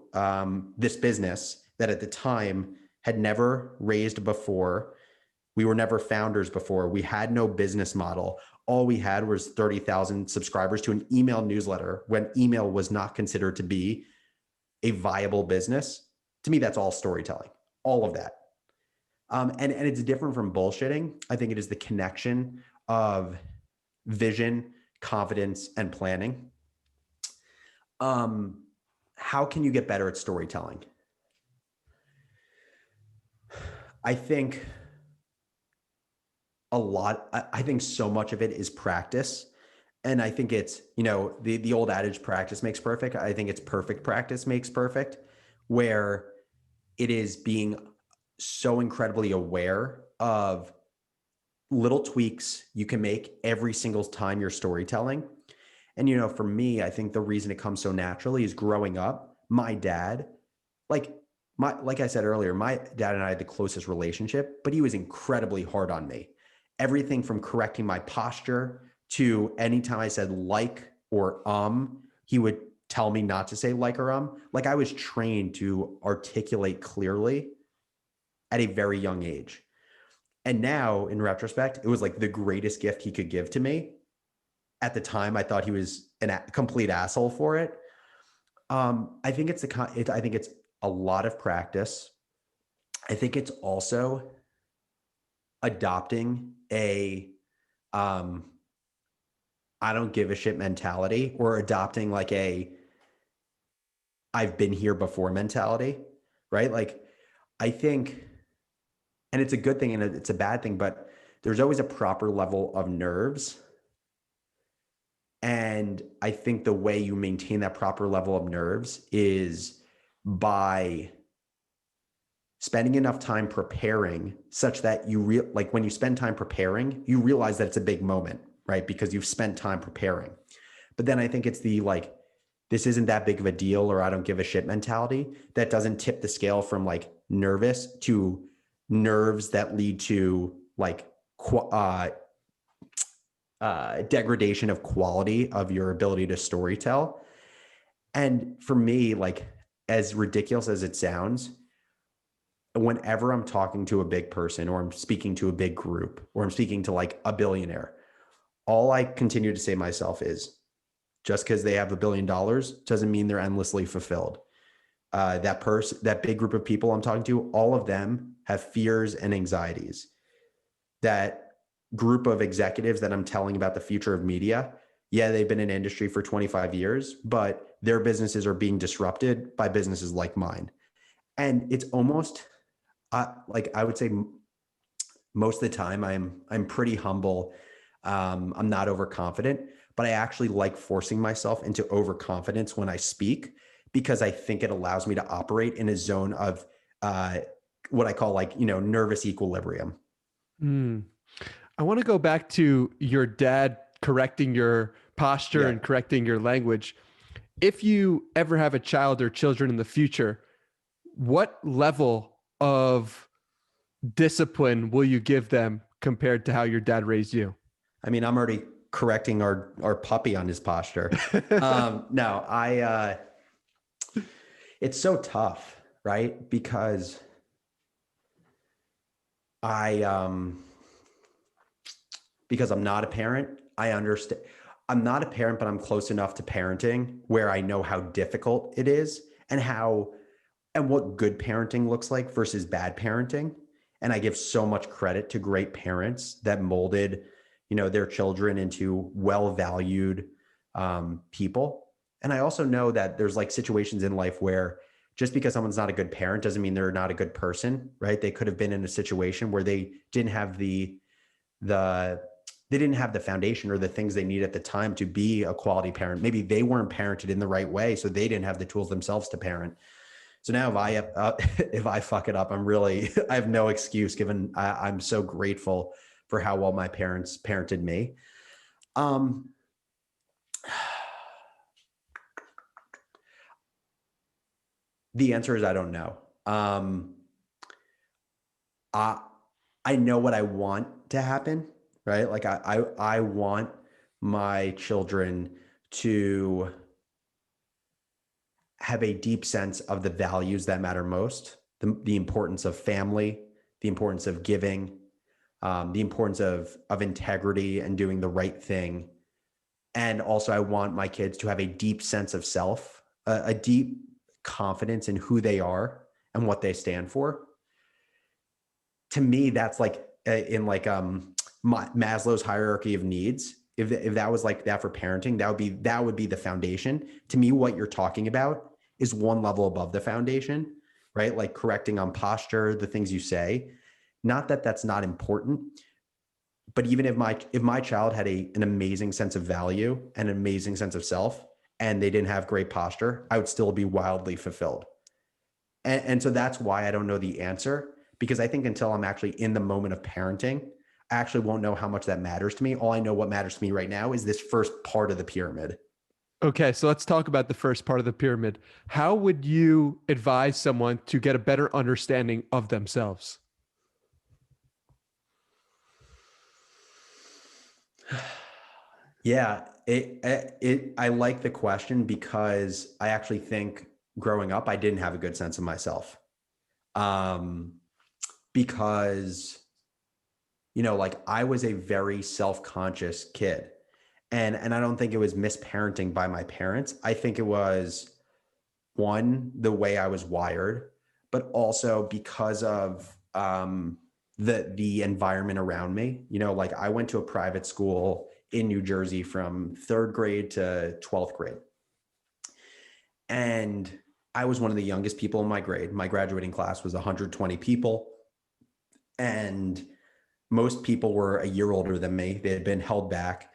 this business that at the time had never raised before. We were never founders before. We had no business model. All we had was 30,000 subscribers to an email newsletter when email was not considered to be a viable business. To me, that's all storytelling, all of that. And it's different from bullshitting. I think it is the connection of vision, confidence, and planning. How can you get better at storytelling? I think I think so much of it is practice. And I think it's, the old adage, practice makes perfect. I think it's perfect practice makes perfect, where it is being so incredibly aware of little tweaks you can make every single time you're storytelling. And, for me, I think the reason it comes so naturally is growing up, my dad, like I said earlier, my dad and I had the closest relationship, but he was incredibly hard on me. Everything from correcting my posture to anytime I said like or he would tell me not to say like or Like I was trained to articulate clearly at a very young age. And now in retrospect, it was like the greatest gift he could give to me. At the time, I thought he was a complete asshole for it. I think it's a lot of practice. I think it's also adopting a I don't give a shit mentality, or adopting like a I've been here before mentality, right? Like I think, and it's a good thing and it's a bad thing, but there's always a proper level of nerves. And I think the way you maintain that proper level of nerves is by spending enough time preparing such that like when you spend time preparing, you realize that it's a big moment, right? Because you've spent time preparing. But then I think it's the like, this isn't that big of a deal, or I don't give a shit mentality that doesn't tip the scale from like nervous to nerves that lead to like degradation of quality of your ability to storytell. And for me, like as ridiculous as it sounds, whenever I'm talking to a big person, or I'm speaking to a big group, or I'm speaking to like a billionaire, all I continue to say to myself is, just because they have $1 billion doesn't mean they're endlessly fulfilled. That big group of people I'm talking to, all of them have fears and anxieties. That group of executives that I'm telling about the future of media, Yeah, they've been in industry for 25 years, but their businesses are being disrupted by businesses like mine. And it's almost like I would say most of the time I'm pretty humble. I'm not overconfident, but I actually like forcing myself into overconfidence when I speak because I think it allows me to operate in a zone of uh, what I call like, nervous equilibrium. Mm. I want to go back to your dad correcting your posture Yeah. and correcting your language. If you ever have a child or children in the future, what level of discipline will you give them compared to how your dad raised you? I mean, I'm already correcting our puppy on his posture. No, it's so tough, right? Because I, because I'm not a parent, I understand. I'm not a parent, but I'm close enough to parenting where I know how difficult it is and what good parenting looks like versus bad parenting. And I give so much credit to great parents that molded, their children into well-valued people. And I also know that there's like situations in life where just because someone's not a good parent doesn't mean they're not a good person, right? They could have been in a situation where they didn't have the they didn't have the foundation or the things they need at the time to be a quality parent. Maybe they weren't parented in the right way, so they didn't have the tools themselves to parent. So now if I fuck it up, I have no excuse given I'm so grateful for how well my parents parented me. Um, the answer is I don't know. I I know what I want to happen, right? Like I want my children to have a deep sense of the values that matter most, the importance of family, the importance of giving, the importance of integrity and doing the right thing. And also I want my kids to have a deep sense of self, a deep confidence in who they are and what they stand for. To me, that's like in like Maslow's hierarchy of needs. If that was like that for parenting, that would be the foundation. To me, what you're talking about is one level above the foundation, right? Like correcting on posture, the things you say. Not that that's not important, but even if my child had an amazing sense of value and an amazing sense of self, and they didn't have great posture, I would still be wildly fulfilled. And so that's why I don't know the answer, because I think until I'm actually in the moment of parenting, I actually won't know how much that matters to me. All I know what matters to me right now is this first part of the pyramid. Okay, so let's talk about the first part of the pyramid. How would you advise someone to get a better understanding of themselves? Yeah, I like the question because I actually think growing up, I didn't have a good sense of myself. Um, because, like I was a very self-conscious kid. And I don't think it was misparenting by my parents. I think it was one, the way I was wired, but also because of the environment around me. Like I went to a private school in New Jersey from third grade to 12th grade. And I was one of the youngest people in my grade. My graduating class was 120 people. And most people were a year older than me. They had been held back.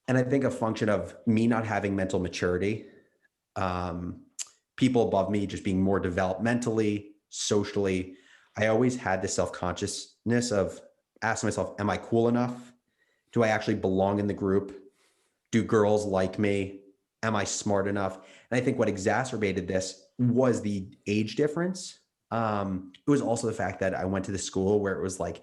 And I think a function of me not having mental maturity, um, people above me just being more developmentally, socially, I always had this self-consciousness of asking myself, am I cool enough? Do I actually belong in the group? Do girls like me? Am I smart enough? And I think what exacerbated this was the age difference. It was also the fact that I went to the school where it was like,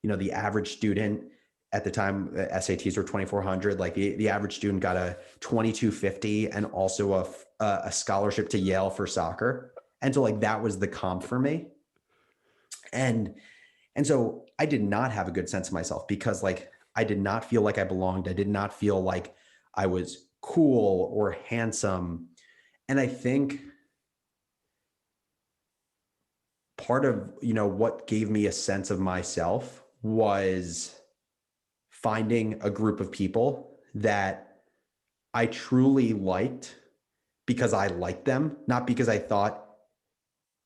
the average student at the time, SATs were 2,400. Like the average student got a 2,250 and also a scholarship to Yale for soccer. And so like that was the comp for me. And so I did not have a good sense of myself because like I did not feel like I belonged. I did not feel like I was cool or handsome. And I think part of, what gave me a sense of myself was finding a group of people that I truly liked because I liked them, not because I thought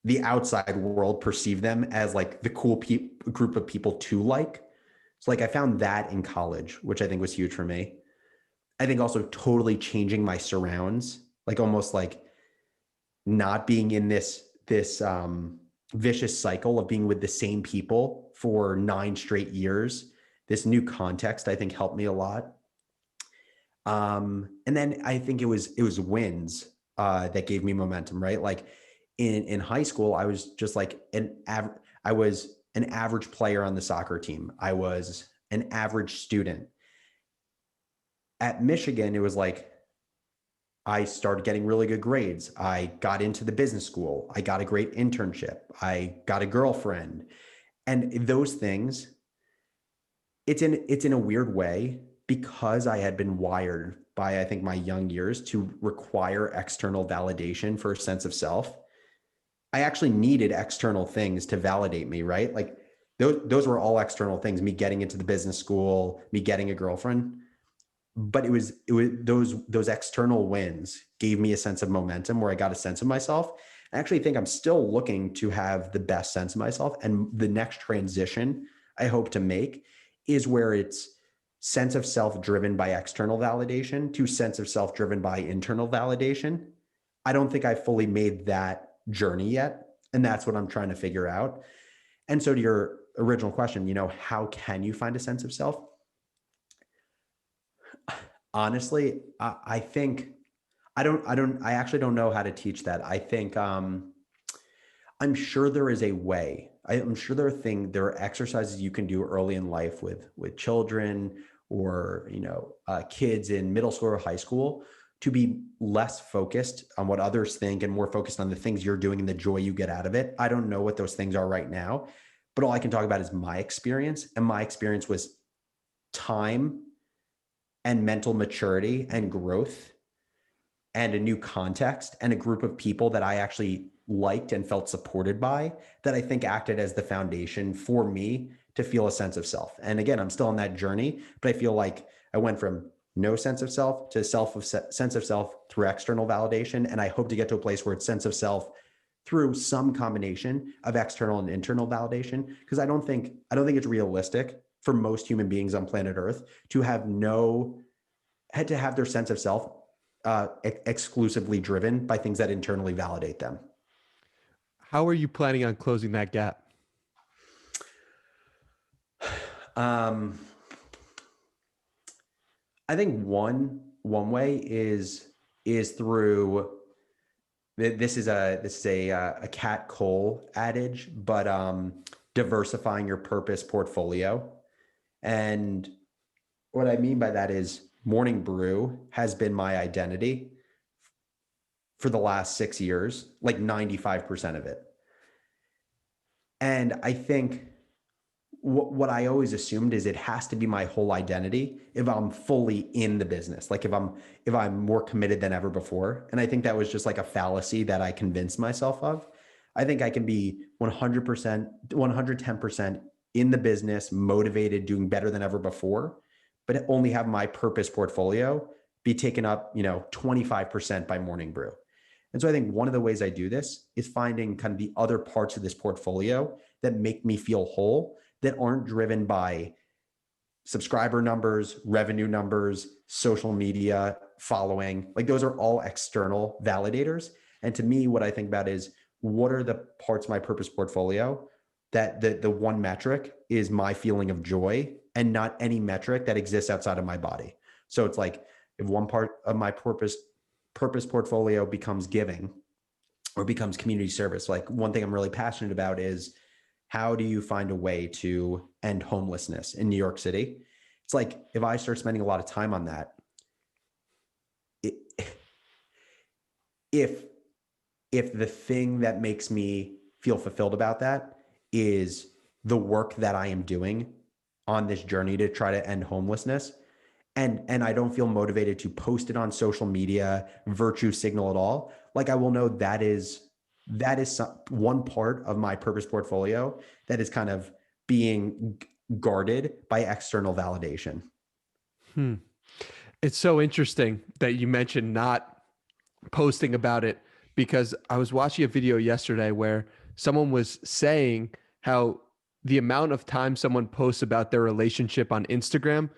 the outside world perceived them as like the cool group of people to like. So like I found that in college, which I think was huge for me. I think also totally changing my surrounds, like almost like not being in this vicious cycle of being with the same people for 9 straight years. This new context, I think, helped me a lot. And then I think it was wins that gave me momentum, right? Like in high school, I was just like I was an average player on the soccer team. I was an average student. At Michigan, it was like I started getting really good grades. I got into the business school. I got a great internship. I got a girlfriend. And those things, it's in a weird way because I had been wired by, I think, my young years to require external validation for a sense of self. I actually needed external things to validate me, right? Like those were all external things, me getting into the business school, me getting a girlfriend. But it was those external wins gave me a sense of momentum where I got a sense of myself. I actually think I'm still looking to have the best sense of myself. And the next transition I hope to make is where it's sense of self driven by external validation to sense of self driven by internal validation. I don't think I fully made that journey yet. And that's what I'm trying to figure out. And so to your original question, how can you find a sense of self? Honestly, I think I actually don't know how to teach that. I think I'm sure there is a way. I'm sure there are exercises you can do early in life with children or kids in middle school or high school to be less focused on what others think and more focused on the things you're doing and the joy you get out of it. I don't know what those things are right now, but all I can talk about is my experience, and my experience was time and mental maturity and growth and a new context and a group of people that I actually liked and felt supported by that I think acted as the foundation for me to feel a sense of self. And again, I'm still on that journey, but I feel like I went from no sense of self to sense of self through external validation. And I hope to get to a place where it's sense of self through some combination of external and internal validation. Because I don't think it's realistic for most human beings on planet Earth to have their sense of self exclusively driven by things that internally validate them. How are you planning on closing that gap? I think one way is through this is a Cat Cole adage, but diversifying your purpose portfolio. And what I mean by that is Morning Brew has been my identity for the last 6 years, like 95% of it. And I think what I always assumed is it has to be my whole identity if I'm fully in the business, like if I'm more committed than ever before. And I think that was just like a fallacy that I convinced myself of. I think I can be 100%, 110% in the business, motivated, doing better than ever before, but only have my purpose portfolio be taken up, 25% by Morning Brew. And so I think one of the ways I do this is finding kind of the other parts of this portfolio that make me feel whole, that aren't driven by subscriber numbers, revenue numbers, social media, following. Like those are all external validators. And to me, what I think about is what are the parts of my purpose portfolio that the one metric is my feeling of joy and not any metric that exists outside of my body. So it's like if one part of my purpose portfolio becomes giving or becomes community service, like one thing I'm really passionate about is how do you find a way to end homelessness in New York City? It's like if I start spending a lot of time on that, if the thing that makes me feel fulfilled about that is the work that I am doing on this journey to try to end homelessness, and I don't feel motivated to post it on social media, virtue signal at all, like I will know that is one part of my purpose portfolio that is kind of being guarded by external validation. It's so interesting that you mentioned not posting about it because I was watching a video yesterday where someone was saying how the amount of time someone posts about their relationship on Instagram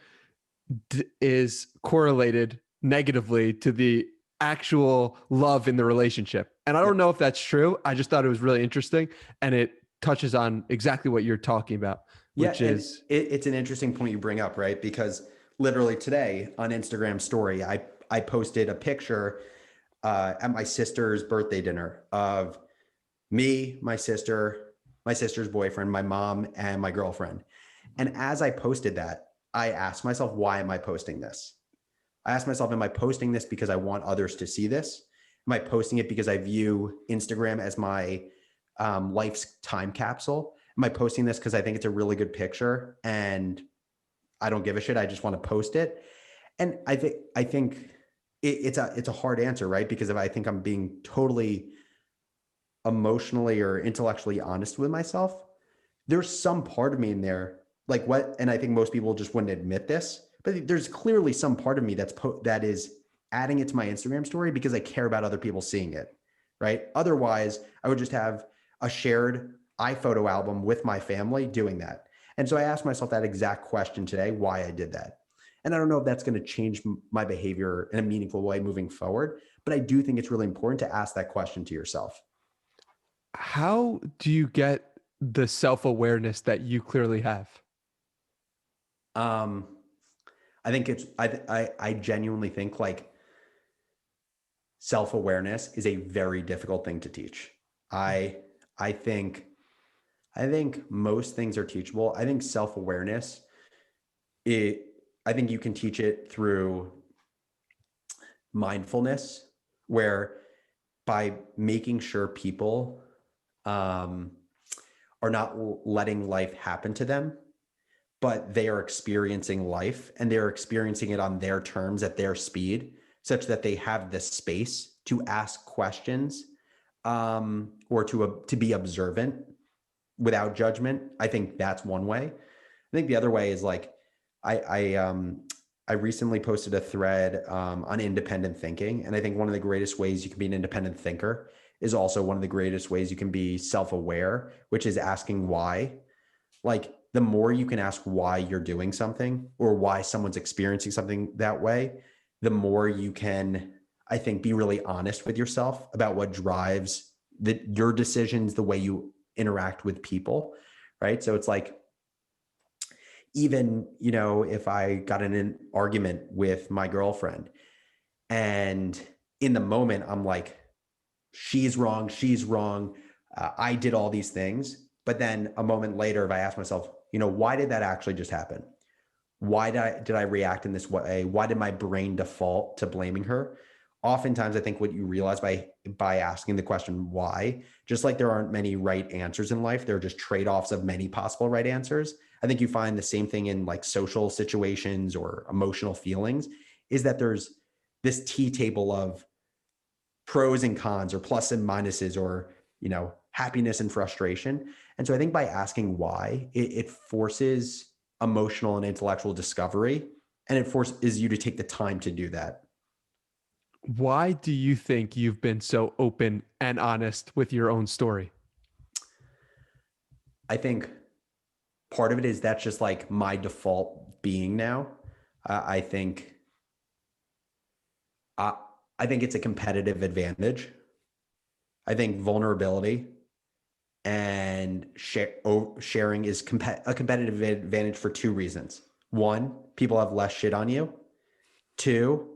is correlated negatively to the actual love in the relationship. And I don't Yep. know if that's true. I just thought it was really interesting and it touches on exactly what you're talking about, Yeah, which and is it's an interesting point you bring up, right? Because literally today on Instagram story, I posted a picture at my sister's birthday dinner of me, my sister's boyfriend, my mom, and my girlfriend. And as I posted that, I asked myself, why am I posting this? I asked myself, am I posting this because I want others to see this? Am I posting it because I view Instagram as my life's time capsule? Am I posting this because I think it's a really good picture and I don't give a shit? I just want to post it. And I think it's a hard answer, right? Because if I think I'm being totally emotionally or intellectually honest with myself, there's some part of me in there, like what, and I think most people just wouldn't admit this, but there's clearly some part of me that is adding it to my Instagram story because I care about other people seeing it, right? Otherwise, I would just have a shared iPhoto album with my family doing that. And so I asked myself that exact question today, why I did that. And I don't know if that's going to change my behavior in a meaningful way moving forward, but I do think it's really important to ask that question to yourself. how do you get the self-awareness that you clearly have? Um, I think I genuinely think like self-awareness is a very difficult thing to teach. I I think I think most things are teachable. I think self-awareness, it I think you can teach it through mindfulness, where by making sure people um, are not letting life happen to them, but they are experiencing life and they're experiencing it on their terms at their speed, such that they have the space to ask questions or to be observant without judgment. I think that's one way. I think the other way is like I I um I recently posted a thread on independent thinking, and I think one of the greatest ways you can be an independent thinker is also one of the greatest ways you can be self-aware, which is asking why. Like the more you can ask why you're doing something or why someone's experiencing something that way, the more you can, I think, be really honest with yourself about what drives your decisions, the way you interact with people, right? So it's like, even, if I got in an argument with my girlfriend and in the moment I'm like, she's wrong, I did all these things. But then a moment later, if I ask myself, why did that actually just happen? Why did I react in this way? Why did my brain default to blaming her? Oftentimes, I think what you realize by asking the question why, just like there aren't many right answers in life, there are just trade-offs of many possible right answers. I think you find the same thing in like social situations or emotional feelings, is that there's this T table of pros and cons or plus and minuses or, happiness and frustration. And so I think by asking why, it forces emotional and intellectual discovery, and it forces you to take the time to do that. Why do you think you've been so open and honest with your own story? I think part of it is that's just like my default being now. I think uh, I think it's a competitive advantage. I think vulnerability and sharing is a competitive advantage for two reasons. One, people have less shit on you. Two,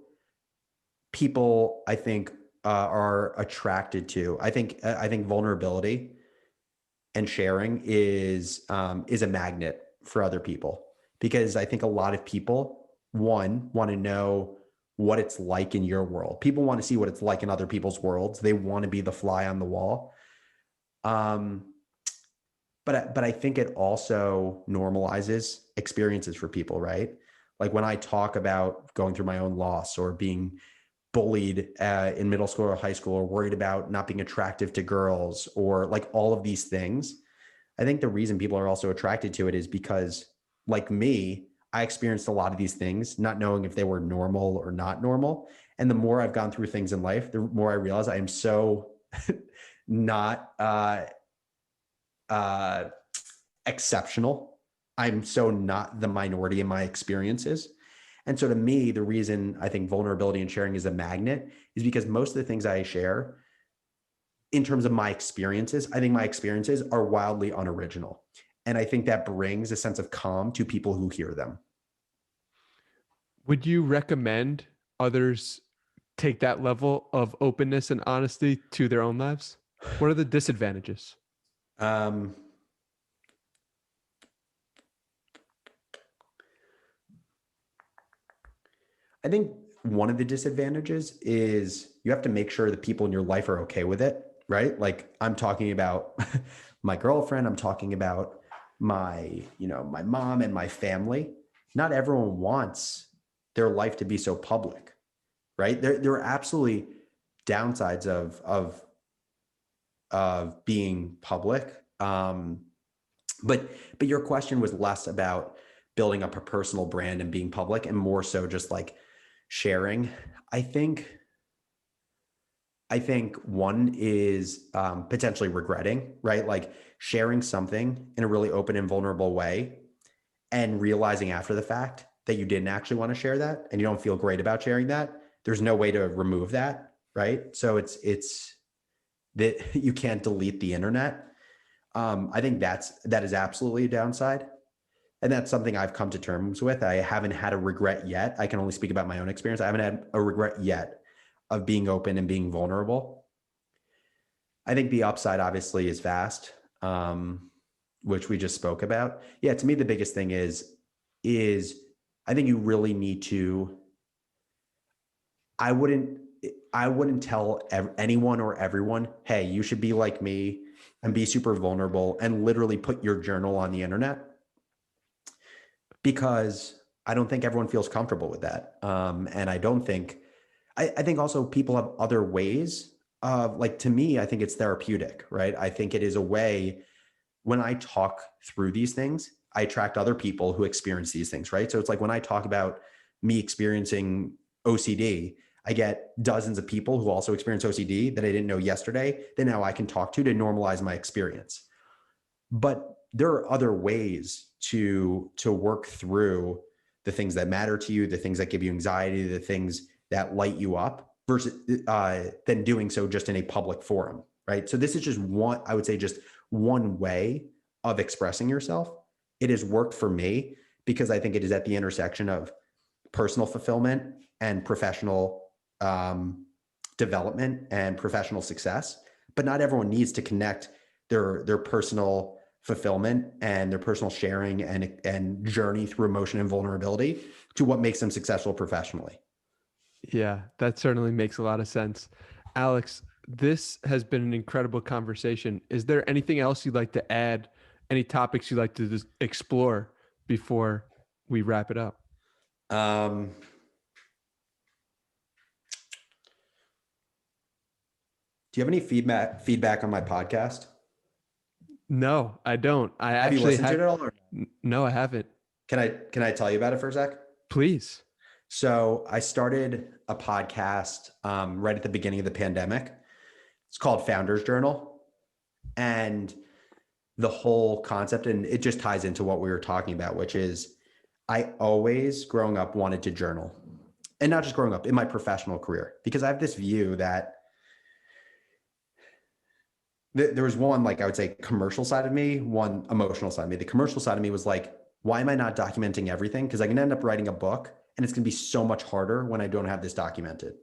people I think are attracted to. I think vulnerability and sharing is a magnet for other people, because I think a lot of people, one, want to know what it's like in your world. People want to see what it's like in other people's worlds. They want to be the fly on the wall. Um, but I think it also normalizes experiences for people, right? Like when I talk about going through my own loss or being bullied in middle school or high school, or worried about not being attractive to girls, or like all of these things, I think the reason people are also attracted to it is because, like me, I experienced a lot of these things, not knowing if they were normal or not normal. And the more I've gone through things in life, the more I realize I am so not uh, exceptional. I'm so not the minority in my experiences. And so to me, the reason I think vulnerability and sharing is a magnet is because most of the things I share in terms of my experiences, I think my experiences are wildly unoriginal. And I think that brings a sense of calm to people who hear them. Would you recommend others take that level of openness and honesty to their own lives? What are the disadvantages? Um, I think one of the disadvantages is you have to make sure that people in your life are okay with it, right? Like I'm talking about my girlfriend, I'm talking about my mom and my family. Not everyone wants their life to be so public, right? There are absolutely downsides of being public. But your question was less about building up a personal brand and being public and more so just like sharing. I think one is potentially regretting, right? Like sharing something in a really open and vulnerable way and realizing after the fact that you didn't actually want to share that and you don't feel great about sharing that. There's no way to remove that, right? So it's that you can't delete the internet. I think that is absolutely a downside. And that's something I've come to terms with. I haven't had a regret yet. I can only speak about my own experience. I haven't had a regret yet of being open and being vulnerable. I think the upside obviously is vast, which we just spoke about. Yeah, to me, the biggest thing is I think you really need to, I wouldn't tell anyone or everyone, hey, you should be like me and be super vulnerable and literally put your journal on the internet, because I don't think everyone feels comfortable with that. And I don't think, I think also people have other ways of, like, to me, I think it's therapeutic, right? I think it is a way when I talk through these things, I attract other people who experience these things, right? So it's like when I talk about me experiencing OCD, I get dozens of people who also experience OCD that I didn't know yesterday that now I can talk to normalize my experience. But there are other ways to work through the things that matter to you, the things that give you anxiety, the things that light you up, versus than doing so just in a public forum, right? So this is just one, I would say, just one way of expressing yourself. It has worked for me because I think it is at the intersection of personal fulfillment and professional development and professional success. But not everyone needs to connect their personal fulfillment and their personal sharing and journey through emotion and vulnerability to what makes them successful professionally. Yeah, that certainly makes a lot of sense. Alex, this has been an incredible conversation. Is there anything else you'd like to add? Any topics you'd like to just explore before we wrap it up? Um, do you have any feedback on my podcast? No, I don't. I Have you actually listened to it have. at all? Or No, I haven't. can I tell you about it for a sec? Please. So I started a podcast right at the beginning of the pandemic. It's called Founders Journal. And the whole concept, and it just ties into what we were talking about, which is I always growing up wanted to journal. And not just growing up, in my professional career, because I have this view that there was one, like I would say, commercial side of me, one emotional side of me. The commercial side of me was like, why am I not documenting everything? Because I can end up writing a book and it's going to be so much harder when I don't have this documented.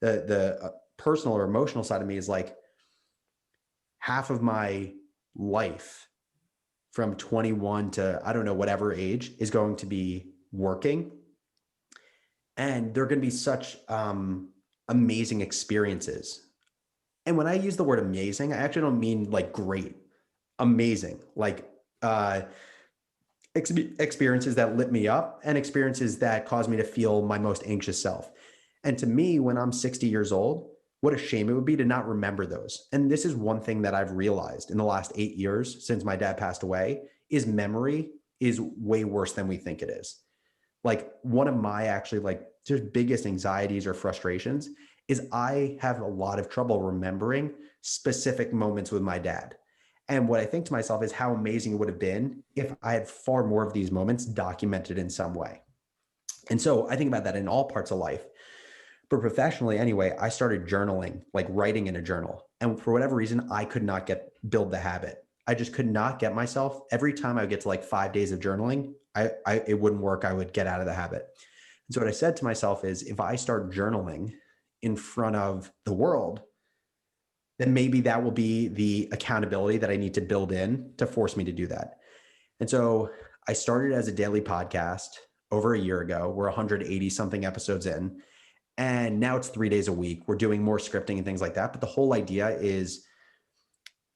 The personal or emotional side of me is like, half of my life from 21 to, I don't know, whatever age is going to be working. And they're going to be such amazing experiences. And when I use the word amazing, I actually don't mean like great, amazing, like experiences that lit me up and experiences that caused me to feel my most anxious self. And to me, when I'm 60 years old, what a shame it would be to not remember those. And this is one thing that I've realized in the last 8 years since my dad passed away, is memory is way worse than we think it is. like one of my actually like just biggest anxieties or frustrations is I have a lot of trouble remembering specific moments with my dad. And what I think to myself is how amazing it would have been if I had far more of these moments documented in some way. And so I think about that in all parts of life. But professionally, anyway, I started journaling, like writing in a journal. And for whatever reason, I could not build the habit. I just could not get myself. Every time I would get to like 5 days of journaling, it wouldn't work. I would get out of the habit. And so what I said to myself is, if I start journaling in front of the world, then maybe that will be the accountability that I need to build in to force me to do that. And so I started as a daily podcast over a year ago. We're 180 something episodes in. And now it's 3 days a week. We're doing more scripting and things like that. But the whole idea is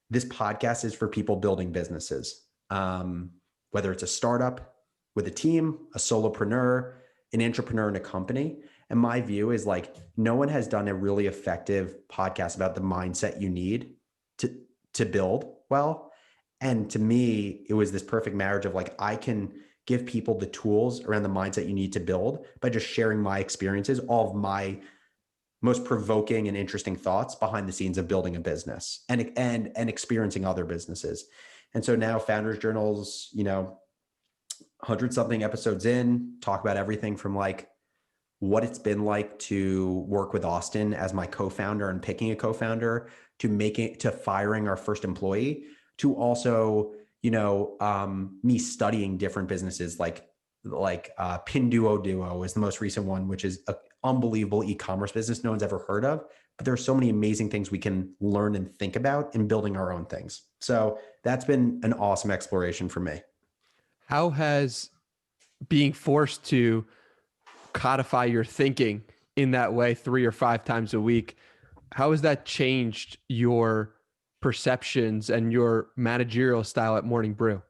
this podcast is for people building businesses, whether it's a startup with a team, a solopreneur, an entrepreneur in a company. And my view is like, no one has done a really effective podcast about the mindset you need to build well. And to me, it was this perfect marriage of like, I can give people the tools around the mindset you need to build by just sharing my experiences, all of my most provoking and interesting thoughts behind the scenes of building a business and experiencing other businesses. And so now Founders Journal's, 100 something episodes in, talk about everything from like what it's been like to work with Austin as my co-founder and picking a co-founder, to firing our first employee, to also, me studying different businesses like Pinduoduo is the most recent one, which is an unbelievable e-commerce business no one's ever heard of. But there's so many amazing things we can learn and think about in building our own things. So that's been an awesome exploration for me. How has being forced to codify your thinking in that way 3 or 5 times a week, how has that changed your perceptions and your managerial style at Morning Brew?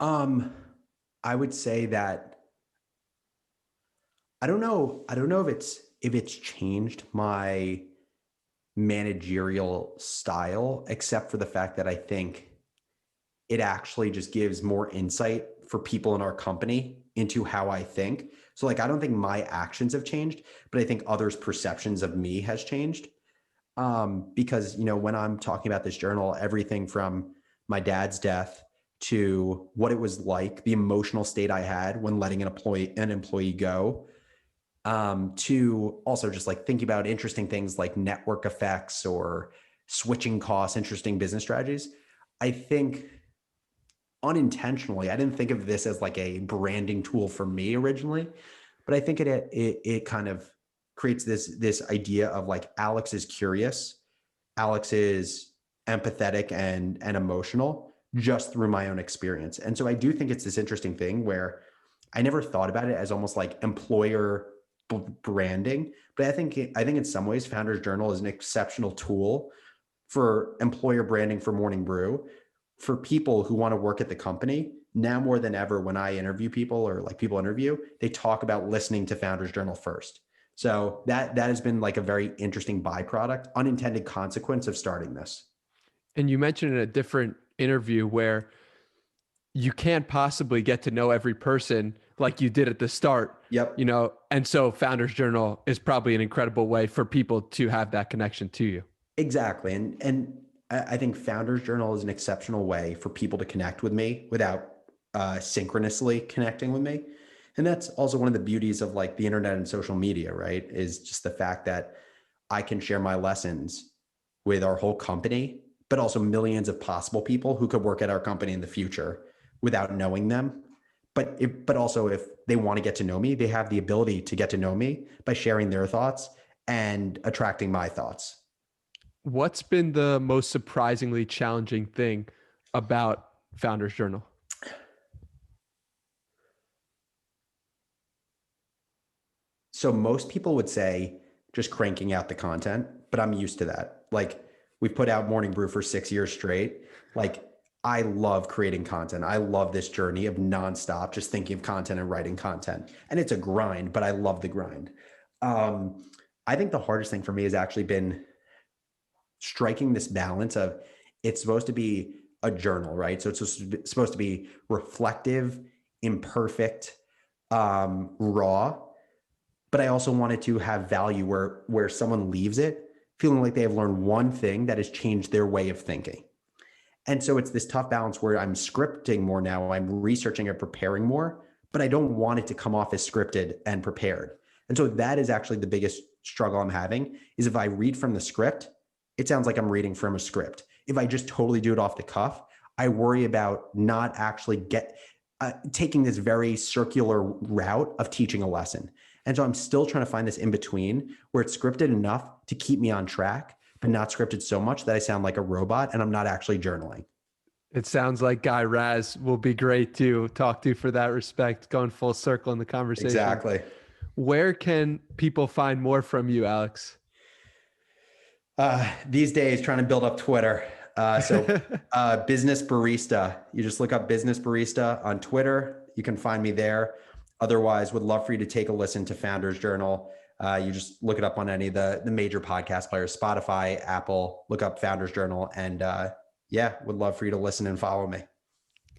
I would say that I don't know if it's changed my managerial style, except for the fact that I think it actually just gives more insight for people in our company into how I think. So like, I don't think my actions have changed, but I think others' perceptions of me has changed. Because, when I'm talking about this journal, everything from my dad's death to what it was like, the emotional state I had when letting an employee go, to also just like thinking about interesting things like network effects or switching costs, interesting business strategies. I think unintentionally, I didn't think of this as like a branding tool for me originally, but I think it kind of creates this idea of like, Alex is curious, Alex is empathetic and emotional just through my own experience. And so I do think it's this interesting thing where I never thought about it as almost like employer branding, but I think in some ways Founders Journal is an exceptional tool for employer branding for Morning Brew, for people who want to work at the company. Now more than ever, when I interview people or like people interview, they talk about listening to Founders Journal first. So that has been like a very interesting byproduct, unintended consequence of starting this. And you mentioned in a different interview where you can't possibly get to know every person like you did at the start. Yep. And so Founders Journal is probably an incredible way for people to have that connection to you. Exactly. And I think Founders Journal is an exceptional way for people to connect with me without synchronously connecting with me. And that's also one of the beauties of like the internet and social media, right? Is just the fact that I can share my lessons with our whole company, but also millions of possible people who could work at our company in the future without knowing them. But also if they want to get to know me, they have the ability to get to know me by sharing their thoughts and attracting my thoughts. What's been the most surprisingly challenging thing about Founders Journal? So most people would say just cranking out the content, but I'm used to that. Like, we've put out Morning Brew for 6 years straight. Like, I love creating content. I love this journey of nonstop, just thinking of content and writing content. And it's a grind, but I love the grind. I think the hardest thing for me has actually been striking this balance of, it's supposed to be a journal, right? So it's supposed to be reflective, imperfect, raw, but I also wanted to have value where someone leaves it feeling like they have learned one thing that has changed their way of thinking. And so it's this tough balance where I'm scripting more now, I'm researching and preparing more, but I don't want it to come off as scripted and prepared. And so that is actually the biggest struggle I'm having, is if I read from the script, it sounds like I'm reading from a script. If I just totally do it off the cuff, I worry about not actually taking this very circular route of teaching a lesson. And so I'm still trying to find this in between where it's scripted enough to keep me on track, but not scripted so much that I sound like a robot and I'm not actually journaling. It sounds like Guy Raz will be great to talk to for that respect, going full circle in the conversation. Exactly. Where can people find more from you, Alex? These days, trying to build up Twitter. Business Barista. You just look up Business Barista on Twitter. You can find me there. Otherwise, would love for you to take a listen to Founders Journal. You just look it up on any of the major podcast players, Spotify, Apple, look up Founders Journal. And would love for you to listen and follow me.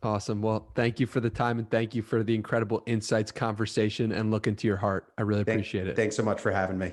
Awesome. Well, thank you for the time and thank you for the incredible insights, conversation, and look into your heart. I really appreciate it. Thanks so much for having me.